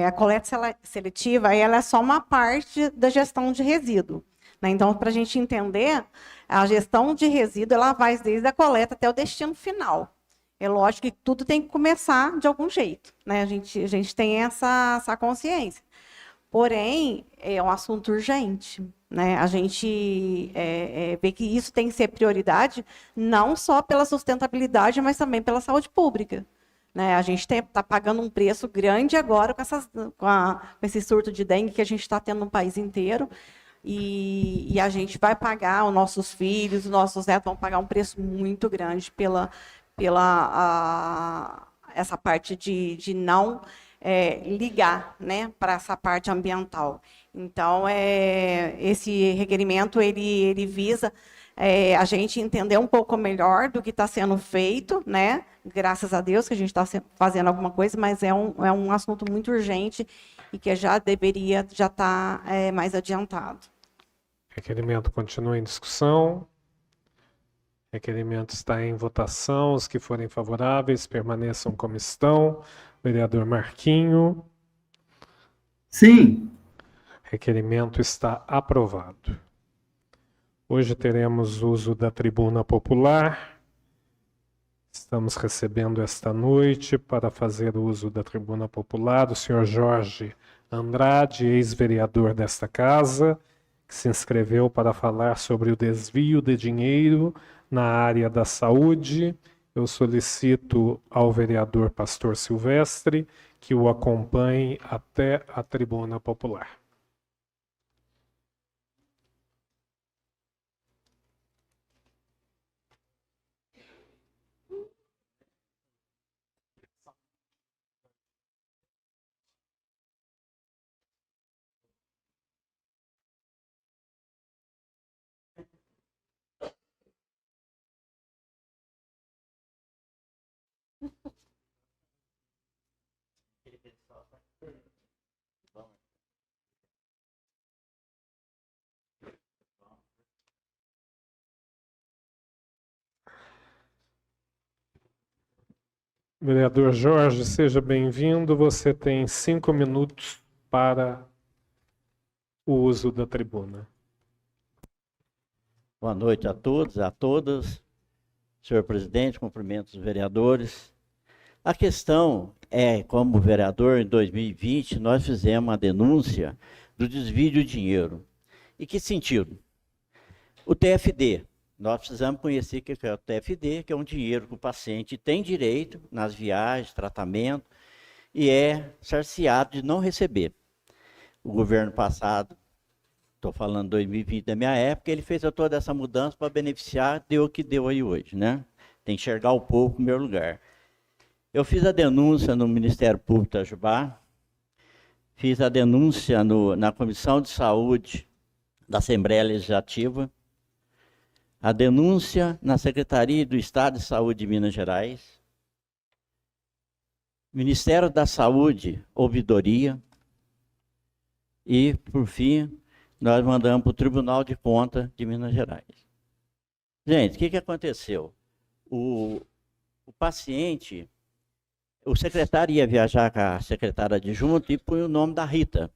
A coleta seletiva ela é só uma parte da gestão de resíduo. né? Então, para a gente entender, a gestão de resíduo, ela vai desde a coleta até o destino final. É lógico que tudo tem que começar de algum jeito, né? A gente tem essa consciência. Porém, é um assunto urgente, né? A gente vê que isso tem que ser prioridade, não só pela sustentabilidade, mas também pela saúde pública, né? A gente está pagando um preço grande agora com esse surto de dengue que a gente está tendo no país inteiro, e a gente vai pagar, os nossos filhos, os nossos netos vão pagar um preço muito grande pela essa parte de não ligar, né, para essa parte ambiental. Então, esse requerimento ele visa a gente entender um pouco melhor do que está sendo feito, né? Graças a Deus que a gente está fazendo alguma coisa, mas é um assunto muito urgente e que já deveria estar mais adiantado. Requerimento continua em discussão. Requerimento está em votação. Os que forem favoráveis permaneçam como estão. Vereador Marquinho. Sim. Requerimento está aprovado. Hoje teremos uso da tribuna popular. Estamos recebendo esta noite para fazer uso da tribuna popular o senhor Jorge Andrade, ex-vereador desta casa, que se inscreveu para falar sobre o desvio de dinheiro na área da saúde. Eu solicito ao vereador Pastor Silvestre que o acompanhe até a tribuna popular. Vereador Jorge, seja bem-vindo. Você tem 5 minutos para o uso da tribuna. Boa noite a todos, a todas. Senhor presidente, cumprimento os vereadores. A questão é, como vereador, em 2020, nós fizemos uma denúncia do desvio de dinheiro. Em que sentido? O TFD. Nós precisamos conhecer o que é o TFD, que é um dinheiro que o paciente tem direito nas viagens, tratamento, e é cerceado de não receber. O governo passado, estou falando 2020 da minha época, ele fez toda essa mudança para beneficiar, deu o que deu aí hoje, né? Tem que enxergar o povo no primeiro lugar. Eu fiz a denúncia no Ministério Público de Itajubá, fiz a denúncia na Comissão de Saúde da Assembleia Legislativa, a denúncia na Secretaria do Estado de Saúde de Minas Gerais, Ministério da Saúde, ouvidoria, e, por fim, nós mandamos para o Tribunal de Contas de Minas Gerais. Gente, o que aconteceu? O paciente, o secretário ia viajar com a secretária adjunta e põe o nome da Rita.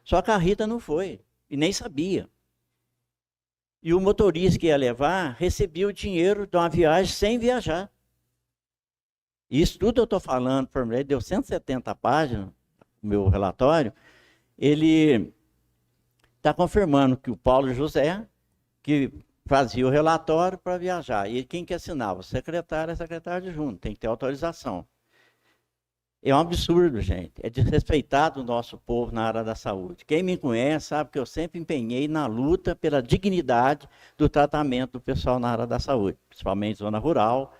Só que a Rita não foi, e nem sabia. E o motorista que ia levar recebia o dinheiro de uma viagem sem viajar. Isso tudo eu estou falando, deu 170 páginas, o meu relatório. Ele está confirmando que o Paulo José, que fazia o relatório para viajar, e quem que assinava? O secretário, a secretária adjunta, tem que ter autorização. É um absurdo, gente. É desrespeitado o nosso povo na área da saúde. Quem me conhece sabe que eu sempre empenhei na luta pela dignidade do tratamento do pessoal na área da saúde, principalmente zona rural.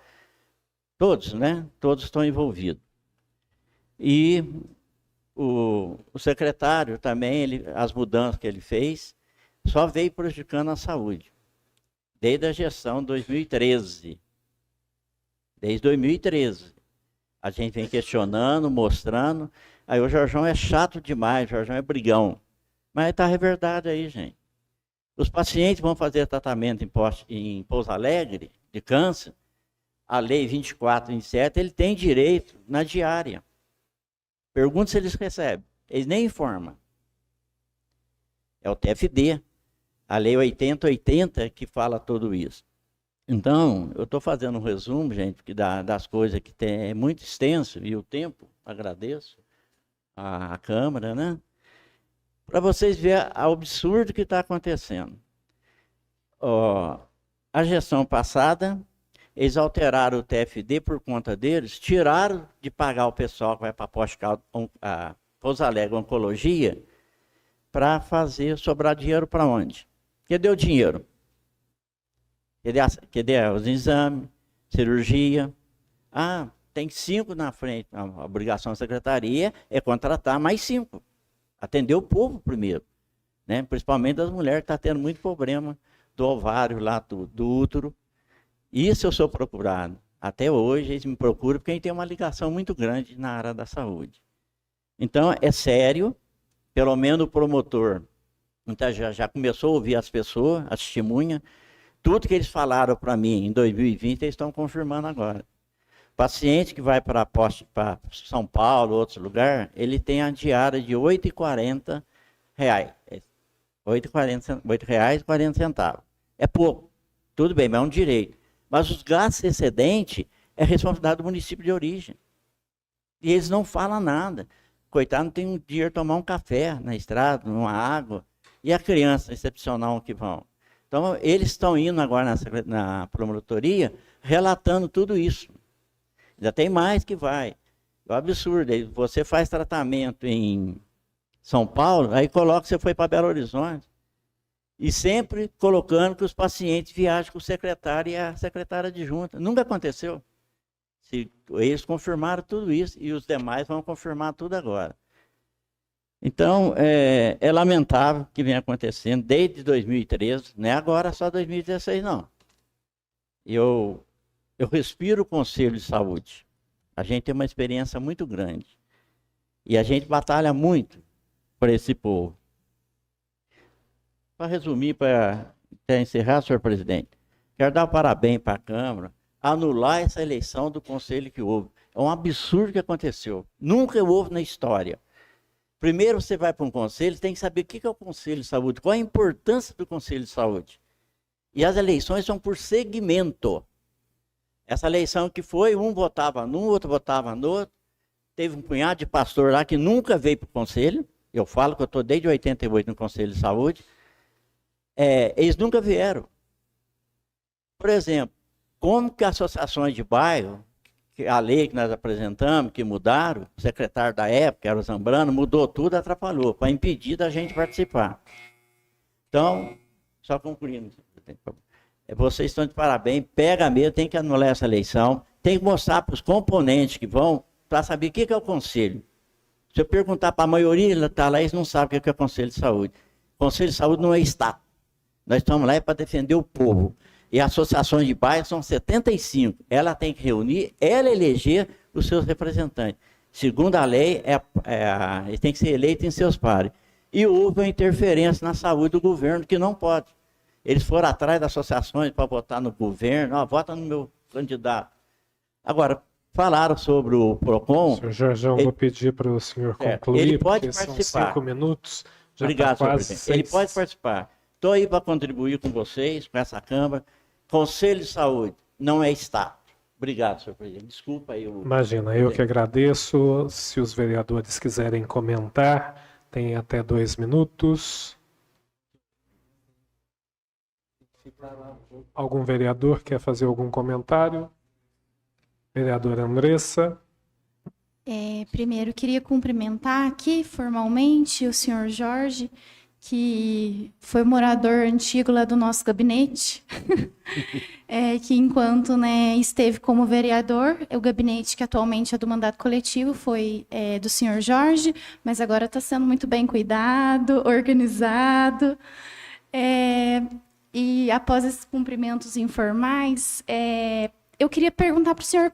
Todos, né? Todos estão envolvidos. E o secretário também, as mudanças que ele fez, só veio prejudicando a saúde. Desde a gestão de 2013. Desde 2013. A gente vem questionando, mostrando. Aí o Jorjão é chato demais, o Jorjão é brigão. Mas está a verdade aí, gente. Os pacientes vão fazer tratamento em Pouso Alegre, de câncer, a lei 2427, ele tem direito na diária. Pergunta se eles recebem. Eles nem informam. É o TFD. A Lei 8080 que fala tudo isso. Então, eu estou fazendo um resumo, gente, das coisas que é muito extenso, e o tempo, agradeço à Câmara, né? Para vocês verem o absurdo que está acontecendo. A gestão passada, eles alteraram o TFD por conta deles, tiraram de pagar o pessoal que vai para Pouso Alegre Oncologia, para fazer sobrar dinheiro para onde? Cadê o dinheiro? Cadê os exames, cirurgia? Ah, tem 5 na frente. A obrigação da secretaria é contratar mais 5. Atender o povo primeiro, né? Principalmente das mulheres que estão tendo muito problema do ovário lá, do útero. Isso eu sou procurado. Até hoje eles me procuram porque a gente tem uma ligação muito grande na área da saúde. Então é sério, pelo menos o promotor então, já começou a ouvir as pessoas, as testemunhas. Tudo que eles falaram para mim em 2020, eles estão confirmando agora. Paciente que vai para São Paulo, outro lugar, ele tem a diária de R$ 8,40. R$ 8,40. É pouco. Tudo bem, mas é um direito. Mas os gastos excedentes é responsabilidade do município de origem. E eles não falam nada. Coitado, não tem um dinheiro tomar um café na estrada, uma água. E a criança excepcional que vão. Então, eles estão indo agora na promotoria, relatando tudo isso. Já tem mais que vai. É um absurdo. Você faz tratamento em São Paulo, aí coloca que você foi para Belo Horizonte. E sempre colocando que os pacientes viajam com o secretário e a secretária adjunta. Nunca aconteceu. Eles confirmaram tudo isso e os demais vão confirmar tudo agora. Então, é lamentável o que vem acontecendo desde 2013, não é agora só 2016, não. Eu respiro o Conselho de Saúde. A gente tem uma experiência muito grande. E a gente batalha muito por esse povo. Para resumir, para encerrar, senhor presidente, quero dar parabéns para a Câmara, anular essa eleição do Conselho que houve. É um absurdo que aconteceu. Nunca houve na história. Primeiro você vai para um conselho, tem que saber o que é o Conselho de Saúde, qual a importância do Conselho de Saúde. E as eleições são por segmento. Essa eleição que foi, um votava num, outro votava no outro. Teve um punhado de pastor lá que nunca veio para o conselho. Eu falo que eu estou desde 88 no Conselho de Saúde. Eles nunca vieram. Por exemplo, como que associações de bairro, a lei que nós apresentamos, que mudaram, o secretário da época, que era o Zambrano, mudou tudo, atrapalhou, para impedir da gente participar. Então, só concluindo, vocês estão de parabéns, pega mesmo, tem que anular essa eleição, tem que mostrar para os componentes que vão, para saber o que é o Conselho. Se eu perguntar para a maioria, tá lá, eles não sabem o que é o Conselho de Saúde. O Conselho de Saúde não é Estado. Nós estamos lá para defender o povo. E associações de bairros são 75. Ela tem que reunir, ela eleger os seus representantes. Segundo a lei, ele tem que ser eleito em seus pares. E houve uma interferência na saúde do governo, que não pode. Eles foram atrás das associações para votar no governo, vota no meu candidato. Agora, falaram sobre o PROCON. Senhor Jorjão, vou pedir para o senhor concluir, ele pode porque participar. São 5 minutos. Já Obrigado, tá senhor quase presidente. Ele 6. pode participar. Estou aí para contribuir com vocês, com essa Câmara. Conselho de Saúde não é Estado. Obrigado, senhor presidente. Desculpa aí. Imagina, eu que agradeço. Se os vereadores quiserem comentar, tem até 2 minutos. Algum vereador quer fazer algum comentário? Vereadora Andressa. Primeiro, queria cumprimentar aqui formalmente o senhor Jorge, que foi morador antigo lá do nosso gabinete, que enquanto esteve como vereador, o gabinete que atualmente é do mandato coletivo foi do senhor Jorge, mas agora está sendo muito bem cuidado, organizado. E após esses cumprimentos informais, eu queria perguntar para o senhor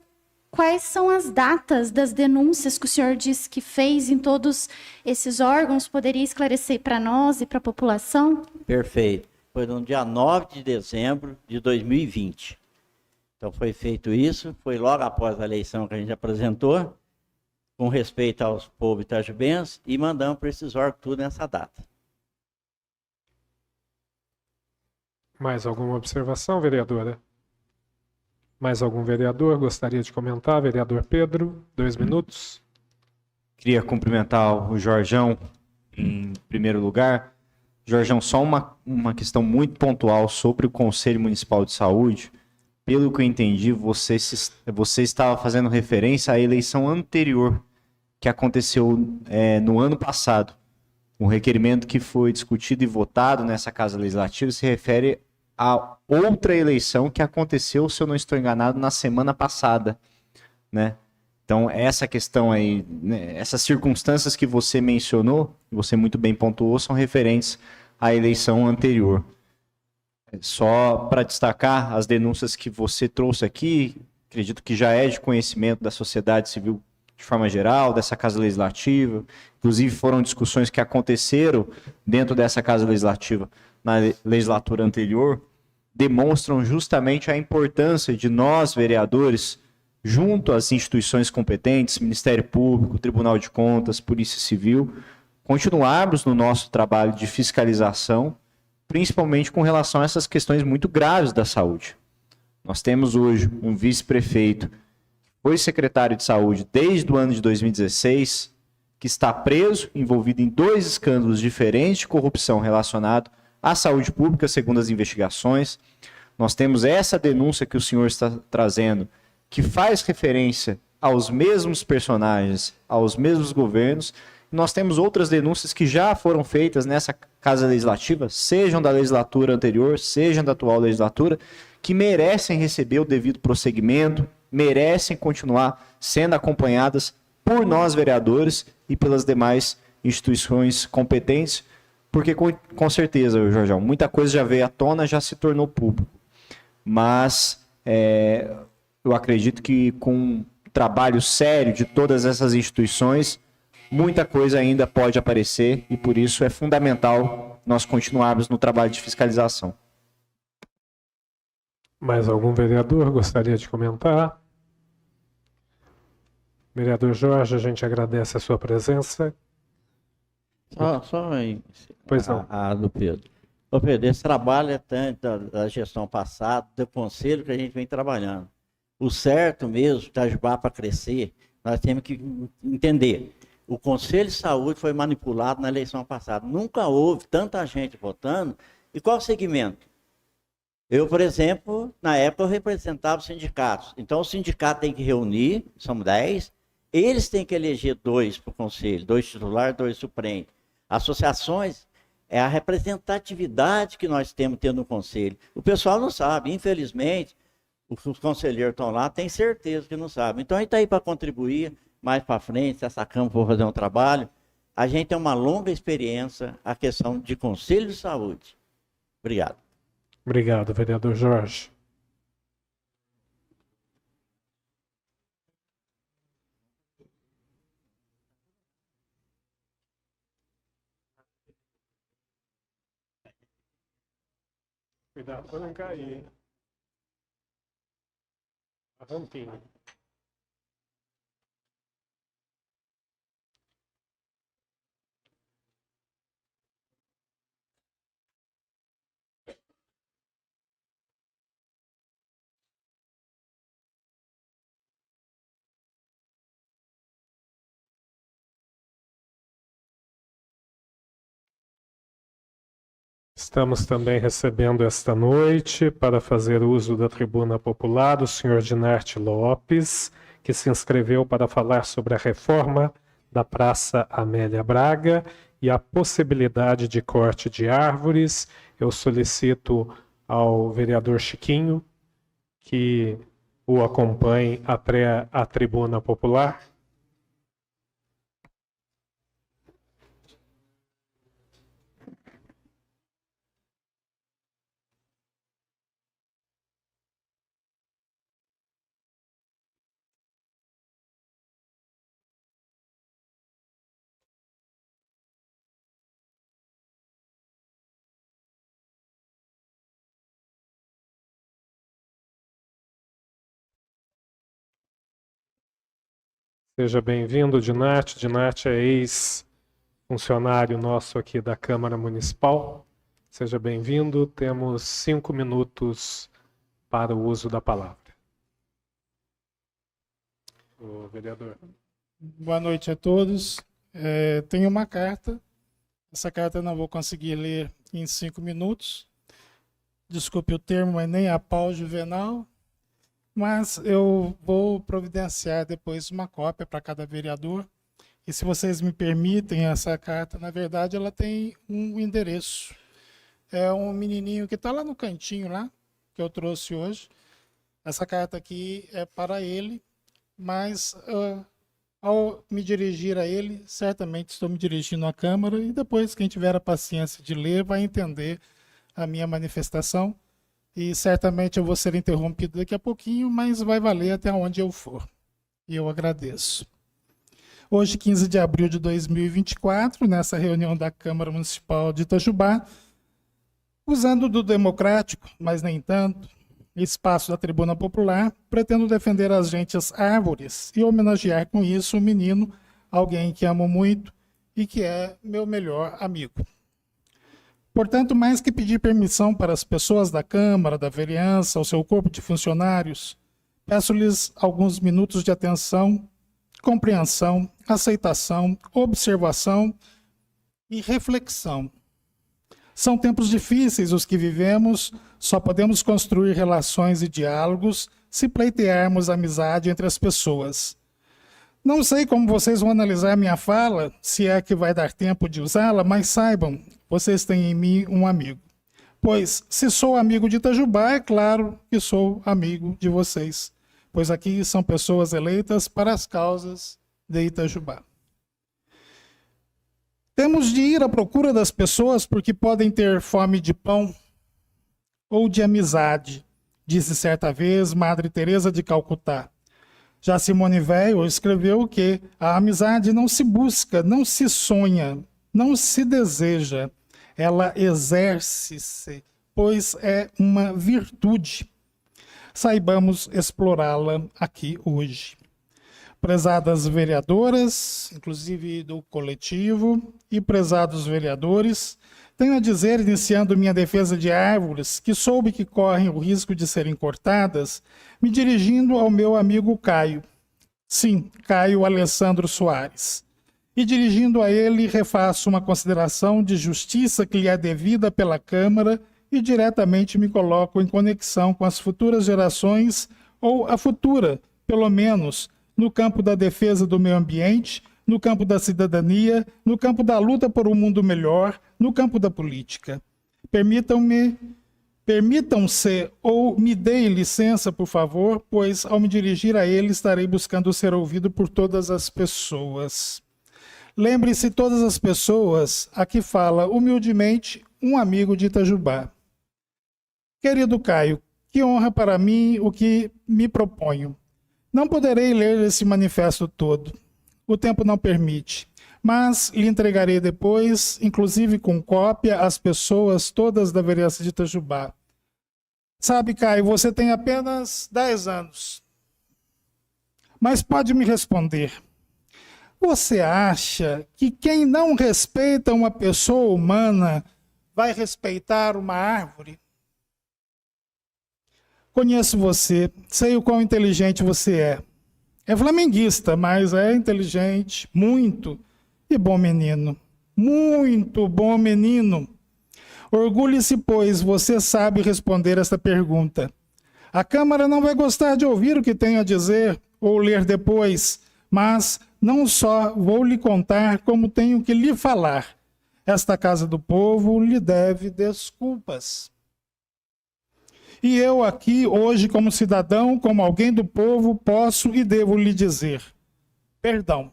quais são as datas das denúncias que o senhor disse que fez em todos esses órgãos? Poderia esclarecer para nós e para a população? Perfeito. Foi no dia 9 de dezembro de 2020. Então foi feito isso, foi logo após a eleição que a gente apresentou, com respeito aos povos itajubenses, e mandamos para esses órgãos tudo nessa data. Mais alguma observação, vereadora? Mais algum vereador gostaria de comentar? Vereador Pedro, 2 minutos. Queria cumprimentar o Jorjão em primeiro lugar. Jorjão, só uma questão muito pontual sobre o Conselho Municipal de Saúde. Pelo que eu entendi, você estava fazendo referência à eleição anterior, que aconteceu no ano passado. O requerimento que foi discutido e votado nessa Casa Legislativa se refere a outra eleição que aconteceu, se eu não estou enganado, na semana passada, né? Então, essa questão aí, né, essas circunstâncias que você mencionou, você muito bem pontuou, são referentes à eleição anterior. Só para destacar as denúncias que você trouxe aqui, acredito que já é de conhecimento da sociedade civil de forma geral, dessa Casa Legislativa. Inclusive, foram discussões que aconteceram dentro dessa Casa Legislativa na legislatura anterior, demonstram justamente a importância de nós, vereadores, junto às instituições competentes, Ministério Público, Tribunal de Contas, Polícia Civil, continuarmos no nosso trabalho de fiscalização, principalmente com relação a essas questões muito graves da saúde. Nós temos hoje um vice-prefeito, que foi secretário de saúde desde o ano de 2016, que está preso, envolvido em 2 escândalos diferentes de corrupção relacionado à saúde pública, segundo as investigações. Nós temos essa denúncia que o senhor está trazendo, que faz referência aos mesmos personagens, aos mesmos governos. Nós temos outras denúncias que já foram feitas nessa Casa Legislativa, sejam da legislatura anterior, sejam da atual legislatura, que merecem receber o devido prosseguimento, merecem continuar sendo acompanhadas por nós, vereadores, e pelas demais instituições competentes, porque com certeza, Jorjão, muita coisa já veio à tona, já se tornou público. Mas eu acredito que com um trabalho sério de todas essas instituições, muita coisa ainda pode aparecer e por isso é fundamental nós continuarmos no trabalho de fiscalização. Mais algum vereador gostaria de comentar? Vereador Jorge, a gente agradece a sua presença. Só aí, Pois não. do Pedro. Ô Pedro, esse trabalho é tanto da gestão passada, do conselho que a gente vem trabalhando. O certo mesmo, de ajudar para crescer, nós temos que entender. O Conselho de Saúde foi manipulado na eleição passada. Nunca houve tanta gente votando. E qual o segmento? Eu, por exemplo, na época eu representava os sindicatos. Então o sindicato tem que reunir, são 10, eles têm que eleger 2 para o conselho, 2 titulares, 2 suplentes. Associações é a representatividade que nós temos tendo no conselho. O pessoal não sabe, infelizmente, os conselheiros estão lá, tem certeza que não sabem. Então a gente está aí para contribuir mais para frente, se essa Câmara for fazer um trabalho. A gente tem uma longa experiência, a questão de conselho de saúde. Obrigado. Obrigado, vereador Jorge. Cuidado para não cair, hein? A rampinha. Estamos também recebendo esta noite, para fazer uso da tribuna popular, o senhor Dinarte Lopes, que se inscreveu para falar sobre a reforma da Praça Amélia Braga e a possibilidade de corte de árvores. Eu solicito ao vereador Chiquinho que o acompanhe até a tribuna popular. Seja bem-vindo, Dinarte. Dinarte é ex-funcionário nosso aqui da Câmara Municipal. Seja bem-vindo. Temos 5 minutos para o uso da palavra. O vereador. Boa noite a todos. Tenho uma carta. Essa carta eu não vou conseguir ler em 5 minutos. Desculpe o termo, mas nem a pau juvenal. Mas eu vou providenciar depois uma cópia para cada vereador. E se vocês me permitem, essa carta, na verdade, ela tem um endereço. É um menininho que está lá no cantinho, lá, que eu trouxe hoje. Essa carta aqui é para ele, mas ao me dirigir a ele, certamente estou me dirigindo à Câmara, e depois, quem tiver a paciência de ler, vai entender a minha manifestação. E certamente eu vou ser interrompido daqui a pouquinho, mas vai valer até onde eu for. E eu agradeço. Hoje, 15 de abril de 2024, nessa reunião da Câmara Municipal de Itajubá, usando do democrático, mas nem tanto, espaço da Tribuna Popular, pretendo defender as gentes árvores e homenagear com isso um menino, alguém que amo muito e que é meu melhor amigo. Portanto, mais que pedir permissão para as pessoas da Câmara, da vereança, ao seu corpo de funcionários, peço-lhes alguns minutos de atenção, compreensão, aceitação, observação e reflexão. São tempos difíceis os que vivemos, só podemos construir relações e diálogos se pleitearmos a amizade entre as pessoas. Não sei como vocês vão analisar minha fala, se é que vai dar tempo de usá-la, mas saibam, vocês têm em mim um amigo. Pois, se sou amigo de Itajubá, é claro que sou amigo de vocês, pois aqui são pessoas eleitas para as causas de Itajubá. Temos de ir à procura das pessoas porque podem ter fome de pão ou de amizade, disse certa vez Madre Teresa de Calcutá. Já Simone Weil escreveu que a amizade não se busca, não se sonha, não se deseja, ela exerce-se, pois é uma virtude. Saibamos explorá-la aqui hoje. Prezadas vereadoras, inclusive do coletivo, e prezados vereadores, tenho a dizer, iniciando minha defesa de árvores, que soube que correm o risco de serem cortadas, me dirigindo ao meu amigo Caio. Sim, Caio Alessandro Soares. E dirigindo a ele, refaço uma consideração de justiça que lhe é devida pela Câmara e diretamente me coloco em conexão com as futuras gerações, ou a futura, pelo menos, no campo da defesa do meio ambiente, no campo da cidadania, no campo da luta por um mundo melhor, no campo da política. Permitam-se ou me deem licença, por favor, pois ao me dirigir a ele estarei buscando ser ouvido por todas as pessoas. Lembre-se, todas as pessoas, aqui fala humildemente um amigo de Itajubá. Querido Caio, que honra para mim o que me proponho. Não poderei ler esse manifesto todo. O tempo não permite. Mas lhe entregarei depois, inclusive com cópia, às pessoas todas da vereança de Itajubá. Sabe, Caio, você tem apenas 10 anos. Mas pode me responder. Você acha que quem não respeita uma pessoa humana vai respeitar uma árvore? Conheço você, sei o quão inteligente você é. É flamenguista, mas é inteligente, muito, e bom menino. Muito bom menino. Orgulhe-se, pois você sabe responder esta pergunta. A Câmara não vai gostar de ouvir o que tenho a dizer ou ler depois, mas não só vou lhe contar, como tenho que lhe falar. Esta Casa do Povo lhe deve desculpas. E eu aqui, hoje, como cidadão, como alguém do povo, posso e devo lhe dizer: perdão.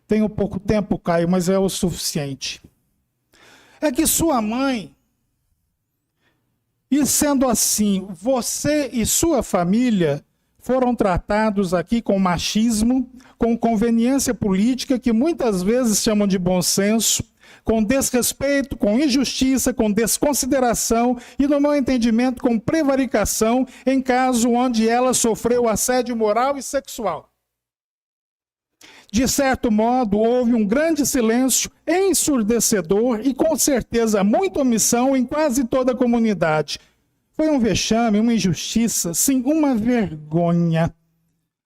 Tenho pouco tempo, Caio, mas é o suficiente. É que sua mãe, e sendo assim, você e sua família foram tratados aqui com machismo, com conveniência política, que muitas vezes chamam de bom senso, com desrespeito, com injustiça, com desconsideração e, no meu entendimento, com prevaricação, em caso onde ela sofreu assédio moral e sexual. De certo modo, houve um grande silêncio ensurdecedor e, com certeza, muita omissão em quase toda a comunidade. Foi um vexame, uma injustiça, sim, uma vergonha.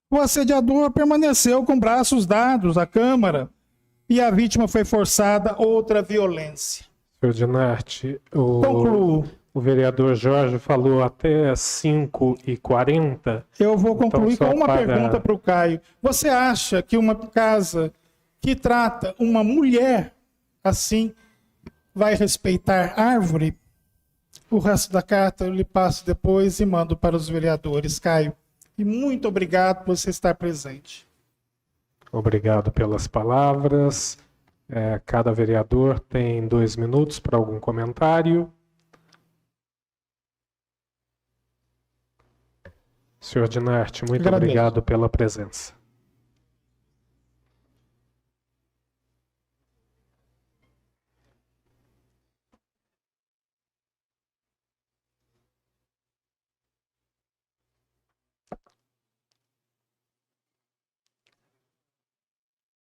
O assediador permaneceu com braços dados à Câmara e a vítima foi forçada a outra violência. Senhor Dinarte, Concluo. o vereador Jorge falou até 5h40. Eu vou concluir Então, com uma para... pergunta para o Caio. Você acha que uma casa que trata uma mulher assim vai respeitar árvore? O resto da carta eu lhe passo depois e mando para os vereadores, Caio. E muito obrigado por você estar presente. Obrigado pelas palavras. Cada vereador tem 2 minutos para algum comentário. Senhor Dinarte, muito obrigado pela presença.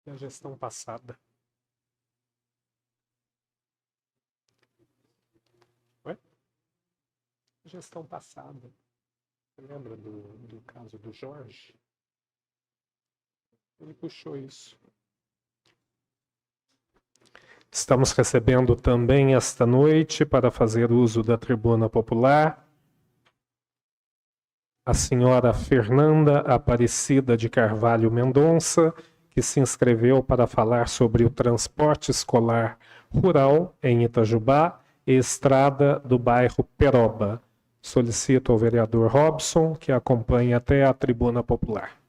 A gestão passada. Ué? Gestão passada. Você lembra do caso do Jorge? Ele puxou isso. Estamos recebendo também esta noite, para fazer uso da tribuna popular, a senhora Fernanda Aparecida de Carvalho Mendonça, que se inscreveu para falar sobre o transporte escolar rural em Itajubá e estrada do bairro Peroba. Solicito ao vereador Robson que acompanhe até a tribuna popular.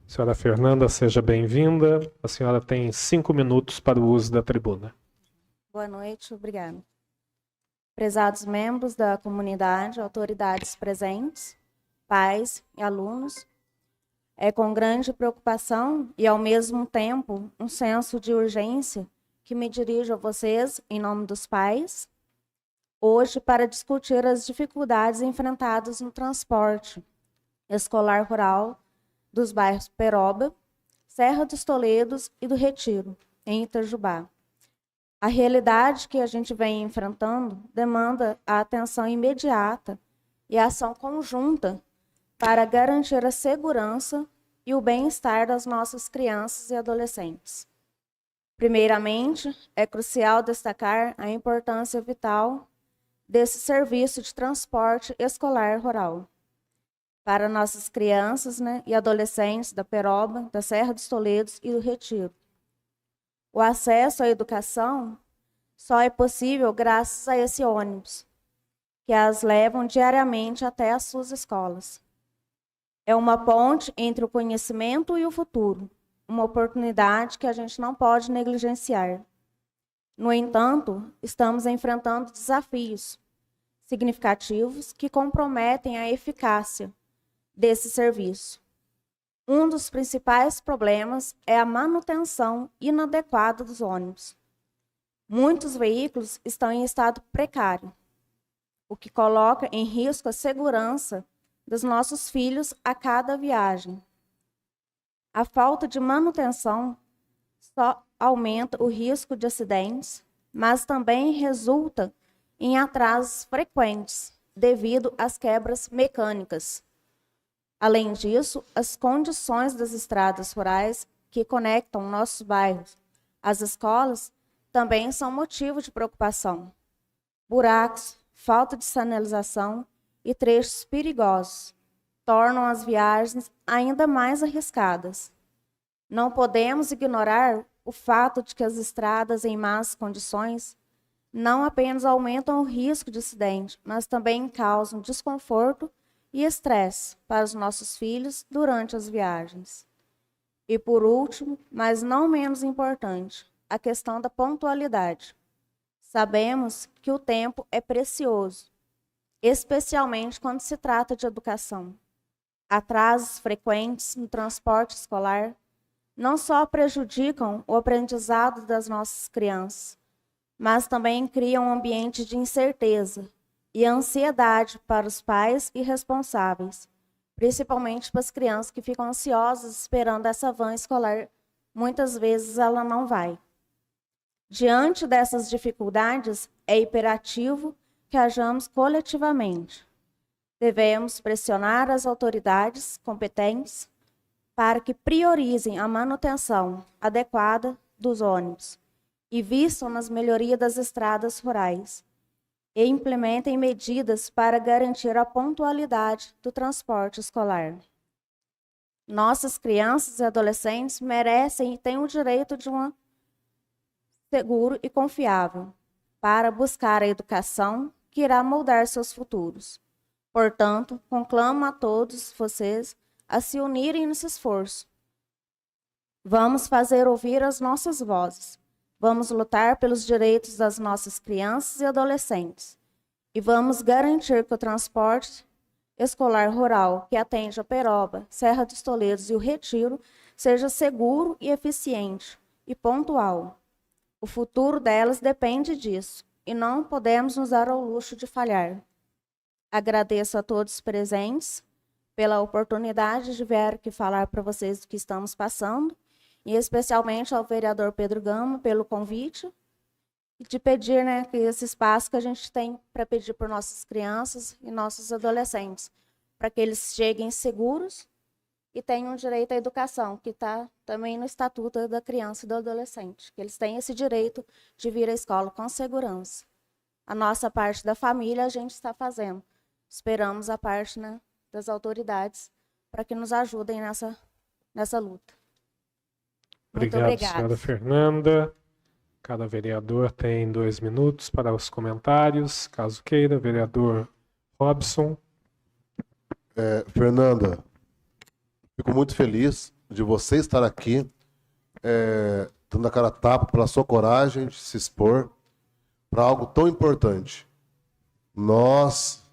Senhora Fernanda, seja bem-vinda. A senhora tem 5 minutos para o uso da tribuna. Boa noite, obrigada. Prezados membros da comunidade, autoridades presentes, pais e alunos, é com grande preocupação e, ao mesmo tempo, um senso de urgência que me dirijo a vocês, em nome dos pais, hoje para discutir as dificuldades enfrentadas no transporte escolar rural dos bairros Peroba, Serra dos Toledos e do Retiro, em Itajubá. A realidade que a gente vem enfrentando demanda a atenção imediata e a ação conjunta para garantir a segurança e o bem-estar das nossas crianças e adolescentes. Primeiramente, é crucial destacar a importância vital desse serviço de transporte escolar rural para nossas crianças, e adolescentes da Peroba, da Serra dos Toledos e do Retiro. O acesso à educação só é possível graças a esse ônibus, que as levam diariamente até as suas escolas. É uma ponte entre o conhecimento e o futuro, uma oportunidade que a gente não pode negligenciar. No entanto, estamos enfrentando desafios significativos que comprometem a eficácia desse serviço. Um dos principais problemas é a manutenção inadequada dos ônibus. Muitos veículos estão em estado precário, o que coloca em risco a segurança dos nossos filhos a cada viagem. A falta de manutenção só aumenta o risco de acidentes, mas também resulta em atrasos frequentes devido às quebras mecânicas. Além disso, as condições das estradas rurais que conectam nossos bairros às escolas também são motivo de preocupação. Buracos, falta de sinalização e trechos perigosos tornam as viagens ainda mais arriscadas. Não podemos ignorar o fato de que as estradas em más condições não apenas aumentam o risco de acidente, mas também causam desconforto e estresse para os nossos filhos durante as viagens. E por último, mas não menos importante, a questão da pontualidade. Sabemos que o tempo é precioso, especialmente quando se trata de educação. Atrasos frequentes no transporte escolar não só prejudicam o aprendizado das nossas crianças, mas também criam um ambiente de incerteza e ansiedade para os pais e responsáveis, principalmente para as crianças que ficam ansiosas esperando essa van escolar. Muitas vezes ela não vai. Diante dessas dificuldades, é imperativo que hajamos coletivamente. Devemos pressionar as autoridades competentes para que priorizem a manutenção adequada dos ônibus e vistam nas melhorias das estradas rurais e implementem medidas para garantir a pontualidade do transporte escolar. Nossas crianças e adolescentes merecem e têm o direito de um seguro e confiável para buscar a educação que irá moldar seus futuros. Portanto, conclamo a todos vocês a se unirem nesse esforço. Vamos fazer ouvir as nossas vozes. Vamos lutar pelos direitos das nossas crianças e adolescentes. E vamos garantir que o transporte escolar rural que atende a Peroba, Serra dos Toledos e o Retiro seja seguro e eficiente e pontual. O futuro delas depende disso e não podemos nos dar ao luxo de falhar. Agradeço a todos os presentes pela oportunidade de vir aqui falar para vocês do que estamos passando, e especialmente ao vereador Pedro Gama pelo convite, e de pedir, né, que esse espaço que a gente tem para pedir por nossas crianças e nossos adolescentes, para que eles cheguem seguros e tenham direito à educação, que está também no Estatuto da Criança e do Adolescente, que eles têm esse direito de vir à escola com segurança. A nossa parte da família a gente está fazendo. Esperamos a parte, né, das autoridades para que nos ajudem nessa luta. Obrigado, senhora Fernanda. Cada vereador tem 2 minutos para os comentários. Caso queira, vereador Robson. Fernanda, fico muito feliz de você estar aqui, dando a cara a tapa pela sua coragem de se expor para algo tão importante. Nós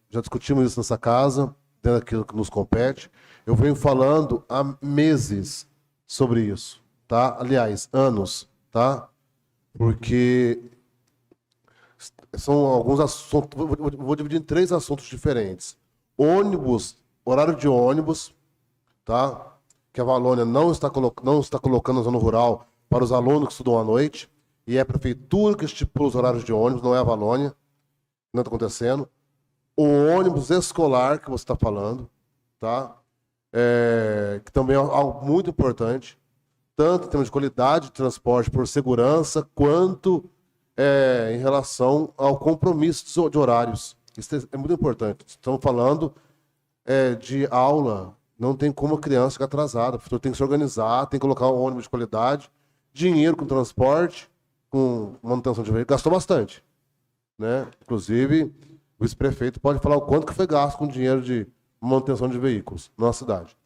já discutimos isso nessa casa, dentro daquilo que nos compete. Eu venho falando há meses sobre isso, tá? Aliás, anos, tá? Porque são alguns assuntos, vou dividir em 3 assuntos diferentes. Ônibus, horário de ônibus, tá? Que a Valônia não está colocando na zona rural para os alunos que estudam à noite, e é a prefeitura que estipula os horários de ônibus, não é a Valônia, não está acontecendo. O ônibus escolar que você está falando, tá? Que também é algo muito importante, tanto em termos de qualidade de transporte por segurança, quanto em relação ao compromisso de horários. Isso é muito importante. Estamos falando de aula, não tem como a criança ficar atrasada, a professora tem que se organizar, tem que colocar um ônibus de qualidade, dinheiro com transporte, com manutenção de veículos, gastou bastante, né? Inclusive, o vice-prefeito pode falar o quanto que foi gasto com dinheiro de manutenção de veículos na cidade.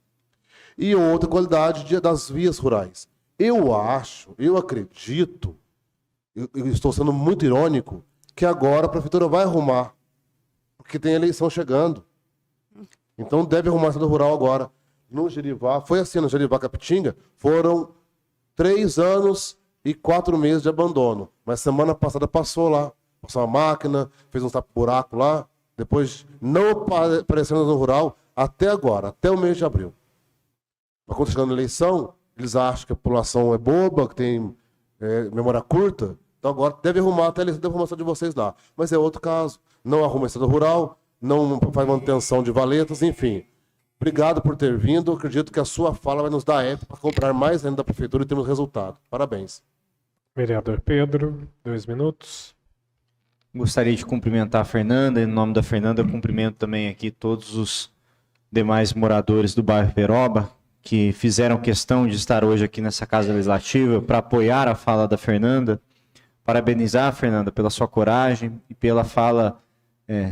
E outra qualidade das vias rurais. Eu acredito, eu estou sendo muito irônico, que agora a prefeitura vai arrumar, porque tem eleição chegando. Então deve arrumar a estrada rural agora. No Gerivá, foi assim, no Gerivá Capitinga, foram 3 anos e 4 meses de abandono. Mas semana passada passou lá, passou a máquina, fez um tapa-buraco lá, depois não apareceu no rural até agora, até o mês de abril. Mas quando chegando na eleição, eles acham que a população é boba, que tem memória curta, então agora deve arrumar até a eleição, deve arrumar só de vocês lá. Mas é outro caso, não arruma a estrada rural, não faz manutenção de valetas, enfim. Obrigado por ter vindo, eu acredito que a sua fala vai nos dar época para comprar mais ainda da prefeitura e termos resultado. Parabéns. Vereador Pedro, 2 minutos. Gostaria de cumprimentar a Fernanda, em nome da Fernanda, eu cumprimento também aqui todos os demais moradores do bairro Peroba, que fizeram questão de estar hoje aqui nessa Casa Legislativa para apoiar a fala da Fernanda, parabenizar a Fernanda pela sua coragem e pela fala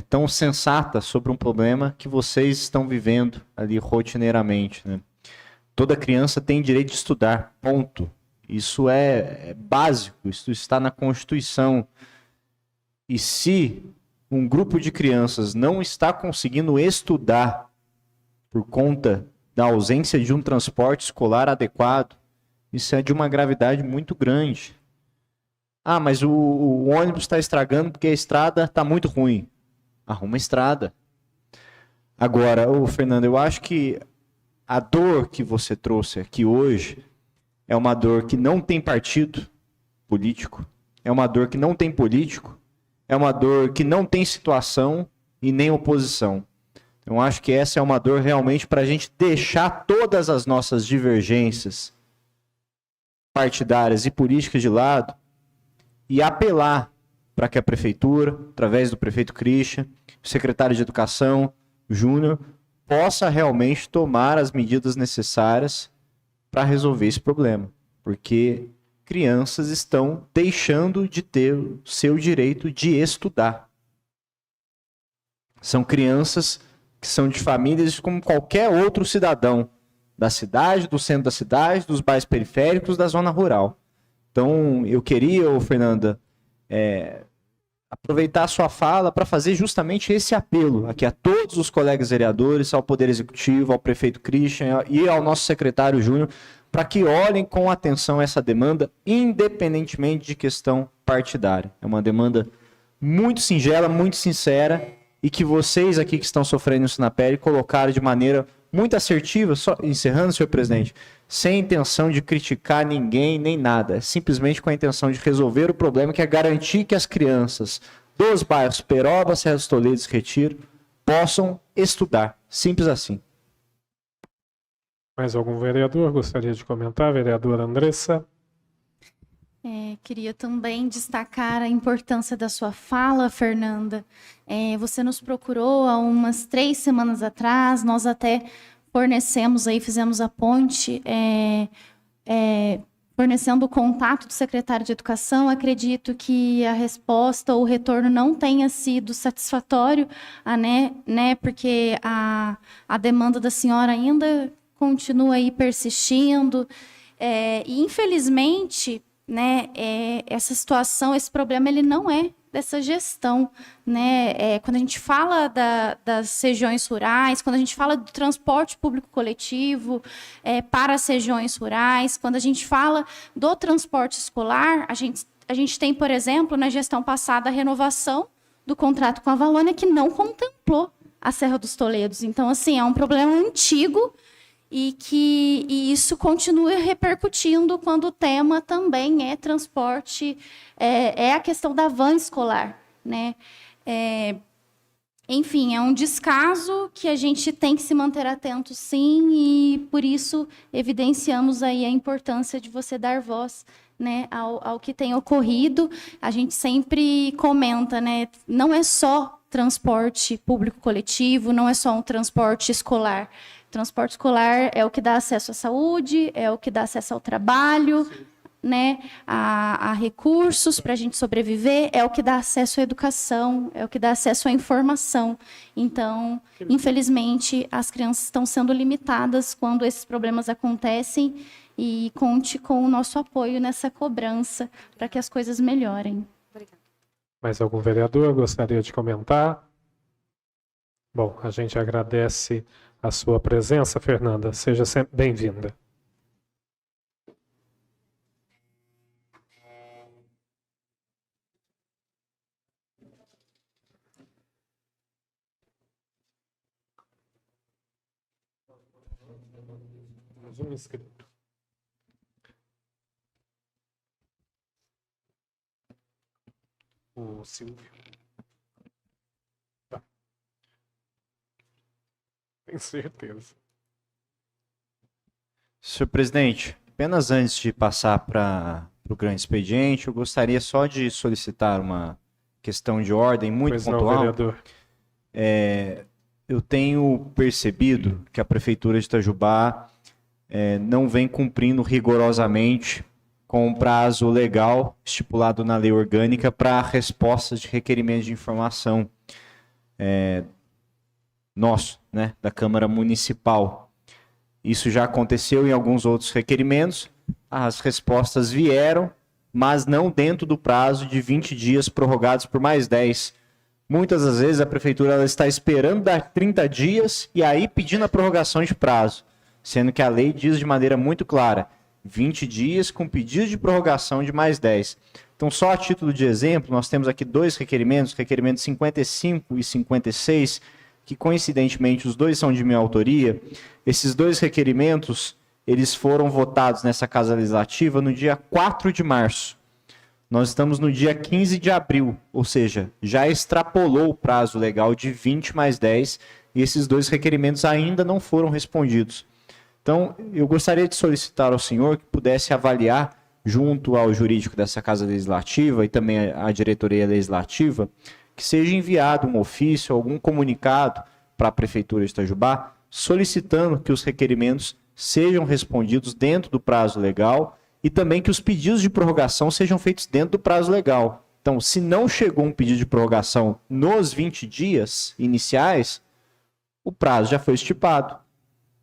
tão sensata sobre um problema que vocês estão vivendo ali rotineiramente, né? Toda criança tem direito de estudar, ponto. Isso é básico, isso está na Constituição. E se um grupo de crianças não está conseguindo estudar por conta da ausência de um transporte escolar adequado, isso é de uma gravidade muito grande. Ah, mas o ônibus está estragando porque a estrada está muito ruim. Arruma a estrada. Agora, Fernando, eu acho que a dor que você trouxe aqui hoje é uma dor que não tem partido político, é uma dor que não tem político, é uma dor que não tem situação e nem oposição. Eu acho que essa é uma dor realmente para a gente deixar todas as nossas divergências partidárias e políticas de lado e apelar para que a prefeitura, através do prefeito Christian, o secretário de Educação, Júnior, possa realmente tomar as medidas necessárias para resolver esse problema. Porque crianças estão deixando de ter o seu direito de estudar. São crianças que são de famílias como qualquer outro cidadão da cidade, do centro da cidade, dos bairros periféricos, da zona rural. Então, eu queria, Fernanda, aproveitar a sua fala para fazer justamente esse apelo aqui a todos os colegas vereadores, ao Poder Executivo, ao prefeito Christian e ao nosso secretário Júnior, para que olhem com atenção essa demanda, independentemente de questão partidária. É uma demanda muito singela, muito sincera, e que vocês aqui que estão sofrendo isso na pele colocaram de maneira muito assertiva, só encerrando, senhor presidente, sem intenção de criticar ninguém nem nada, simplesmente com a intenção de resolver o problema, que é garantir que as crianças dos bairros Peroba, Serra dos Toledos e Retiro possam estudar. Simples assim. Mais algum vereador gostaria de comentar? Vereadora Andressa. Queria também destacar a importância da sua fala, Fernanda. Você nos procurou há umas 3 semanas atrás, nós até fornecemos aí, fizemos a ponte, fornecendo o contato do secretário de Educação. Acredito que a resposta ou o retorno não tenha sido satisfatório, porque a demanda da senhora ainda continua aí persistindo. E, infelizmente, essa situação, esse problema, ele não é dessa gestão, quando a gente fala das regiões rurais, quando a gente fala do transporte público coletivo para as regiões rurais, quando a gente fala do transporte escolar, a gente tem, por exemplo, na gestão passada, a renovação do contrato com a Valônia, que não contemplou a Serra dos Toledos. Então, assim, é um problema antigo, e isso continua repercutindo quando o tema também é transporte, é a questão da van escolar, enfim, é um descaso que a gente tem que se manter atento, sim, e por isso evidenciamos aí a importância de você dar voz, ao que tem ocorrido. A gente sempre comenta, não é só transporte público coletivo, não é só um transporte escolar. Transporte escolar é o que dá acesso à saúde, é o que dá acesso ao trabalho, a recursos para a gente sobreviver, é o que dá acesso à educação, é o que dá acesso à informação. Então, infelizmente, as crianças estão sendo limitadas quando esses problemas acontecem, e conte com o nosso apoio nessa cobrança para que as coisas melhorem. Obrigada. Mais algum vereador gostaria de comentar? Bom, a gente agradece a sua presença, Fernanda. Seja sempre bem-vinda. Mais um inscrito. O Silvio. Tá. Tenho certeza. Senhor presidente, apenas antes de passar para o grande expediente, eu gostaria só de solicitar uma questão de ordem muito pontual. Vereador. Eu tenho percebido que a Prefeitura de Itajubá não vem cumprindo rigorosamente com o prazo legal estipulado na lei orgânica para respostas de requerimentos de informação nosso, da Câmara Municipal. Isso já aconteceu em alguns outros requerimentos, as respostas vieram, mas não dentro do prazo de 20 dias prorrogados por mais 10. Muitas das vezes a prefeitura ela está esperando dar 30 dias e aí pedindo a prorrogação de prazo, sendo que a lei diz de maneira muito clara, 20 dias com pedido de prorrogação de mais 10. Então, só a título de exemplo, nós temos aqui dois requerimentos, requerimentos 55 e 56, que coincidentemente os dois são de minha autoria. Esses dois requerimentos, eles foram votados nessa Casa Legislativa no dia 4 de março. Nós estamos no dia 15 de abril, ou seja, já extrapolou o prazo legal de 20 mais 10 e esses dois requerimentos ainda não foram respondidos. Então, eu gostaria de solicitar ao senhor que pudesse avaliar, junto ao jurídico dessa Casa Legislativa e também à diretoria legislativa, que seja enviado um ofício, algum comunicado para a Prefeitura de Itajubá, solicitando que os requerimentos sejam respondidos dentro do prazo legal e também que os pedidos de prorrogação sejam feitos dentro do prazo legal. Então, se não chegou um pedido de prorrogação nos 20 dias iniciais, o prazo já foi estipado.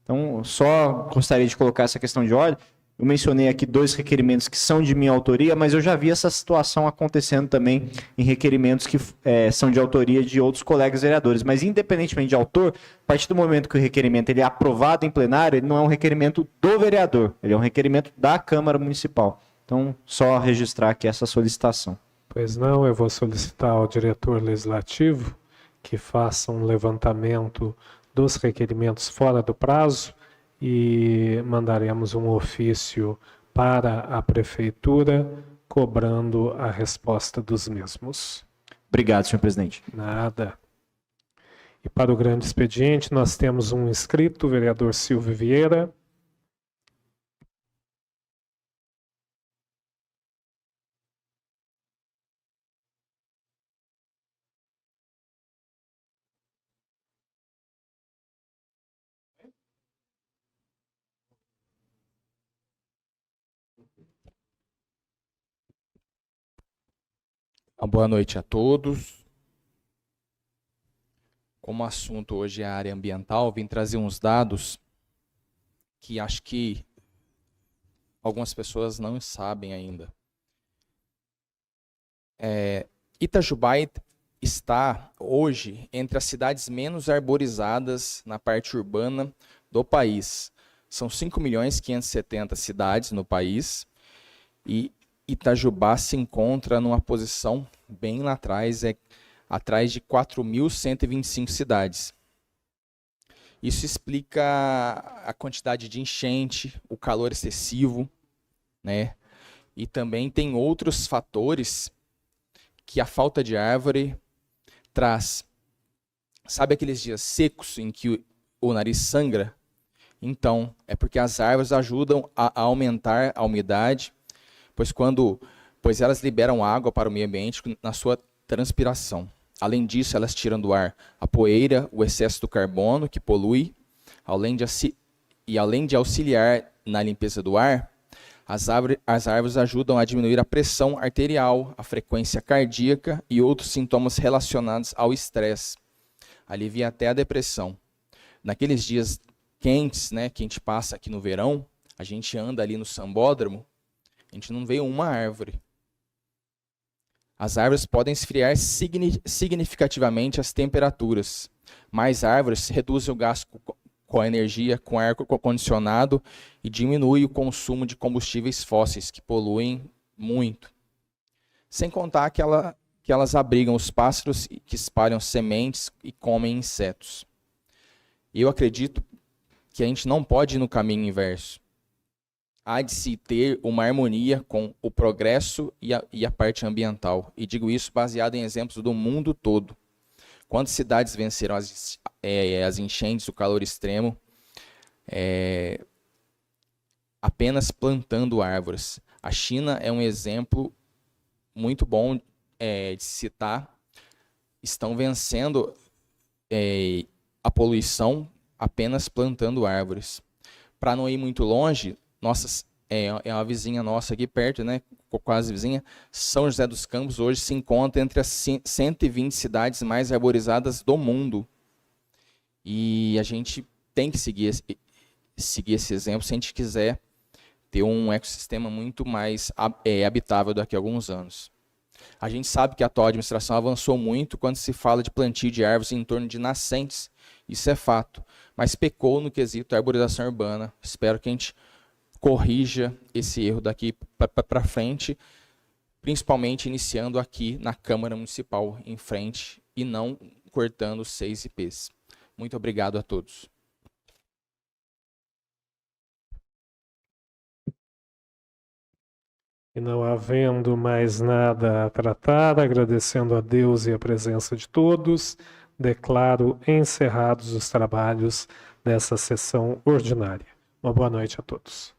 Então, só gostaria de colocar essa questão de ordem. Eu mencionei aqui dois requerimentos que são de minha autoria, mas eu já vi essa situação acontecendo também em requerimentos que são de autoria de outros colegas vereadores. Mas, independentemente de autor, a partir do momento que o requerimento ele é aprovado em plenário, ele não é um requerimento do vereador, ele é um requerimento da Câmara Municipal. Então, só registrar aqui essa solicitação. Pois não, eu vou solicitar ao diretor legislativo que faça um levantamento dos requerimentos fora do prazo e mandaremos um ofício para a Prefeitura cobrando a resposta dos mesmos. Obrigado, senhor presidente. Nada. E para o grande expediente, nós temos um inscrito, o vereador Silvio Vieira. Boa noite a todos. Como o assunto hoje é a área ambiental, vim trazer uns dados que acho que algumas pessoas não sabem ainda. Itajubá está hoje entre as cidades menos arborizadas na parte urbana do país. São 5.570.000 cidades no país e Itajubá se encontra numa posição bem lá atrás, atrás de 4.125 cidades. Isso explica a quantidade de enchente, o calor excessivo, né? E também tem outros fatores que a falta de árvore traz. Sabe aqueles dias secos em que o nariz sangra? Então, é porque as árvores ajudam a aumentar a umidade, pois elas liberam água para o meio ambiente na sua transpiração. Além disso, elas tiram do ar a poeira, o excesso do carbono que polui, além de auxiliar na limpeza do ar, as árvores ajudam a diminuir a pressão arterial, a frequência cardíaca e outros sintomas relacionados ao estresse. Alivia até a depressão. Naqueles dias quentes, né, que a gente passa aqui no verão, a gente anda ali no sambódromo, a gente não vê uma árvore. As árvores podem esfriar significativamente as temperaturas. Mais árvores reduzem o gasto com a energia, com ar-condicionado e diminui o consumo de combustíveis fósseis, que poluem muito. Sem contar que elas abrigam os pássaros que espalham sementes e comem insetos. Eu acredito que a gente não pode ir no caminho inverso. Há de se ter uma harmonia com o progresso e a parte ambiental. E digo isso baseado em exemplos do mundo todo. Quantas cidades venceram as enchentes, o calor extremo, apenas plantando árvores? A China é um exemplo muito bom de citar. Estão vencendo a poluição apenas plantando árvores. Para não ir muito longe, é uma vizinha nossa aqui perto, né, quase vizinha, São José dos Campos hoje se encontra entre as 120 cidades mais arborizadas do mundo. E a gente tem que seguir esse exemplo se a gente quiser ter um ecossistema muito mais habitável daqui a alguns anos. A gente sabe que a atual administração avançou muito quando se fala de plantio de árvores em torno de nascentes, isso é fato, mas pecou no quesito arborização urbana. Espero que a gente corrija esse erro daqui para frente, principalmente iniciando aqui na Câmara Municipal em frente e não cortando 6 IPs. Muito obrigado a todos. E não havendo mais nada a tratar, agradecendo a Deus e a presença de todos, declaro encerrados os trabalhos dessa sessão ordinária. Uma boa noite a todos.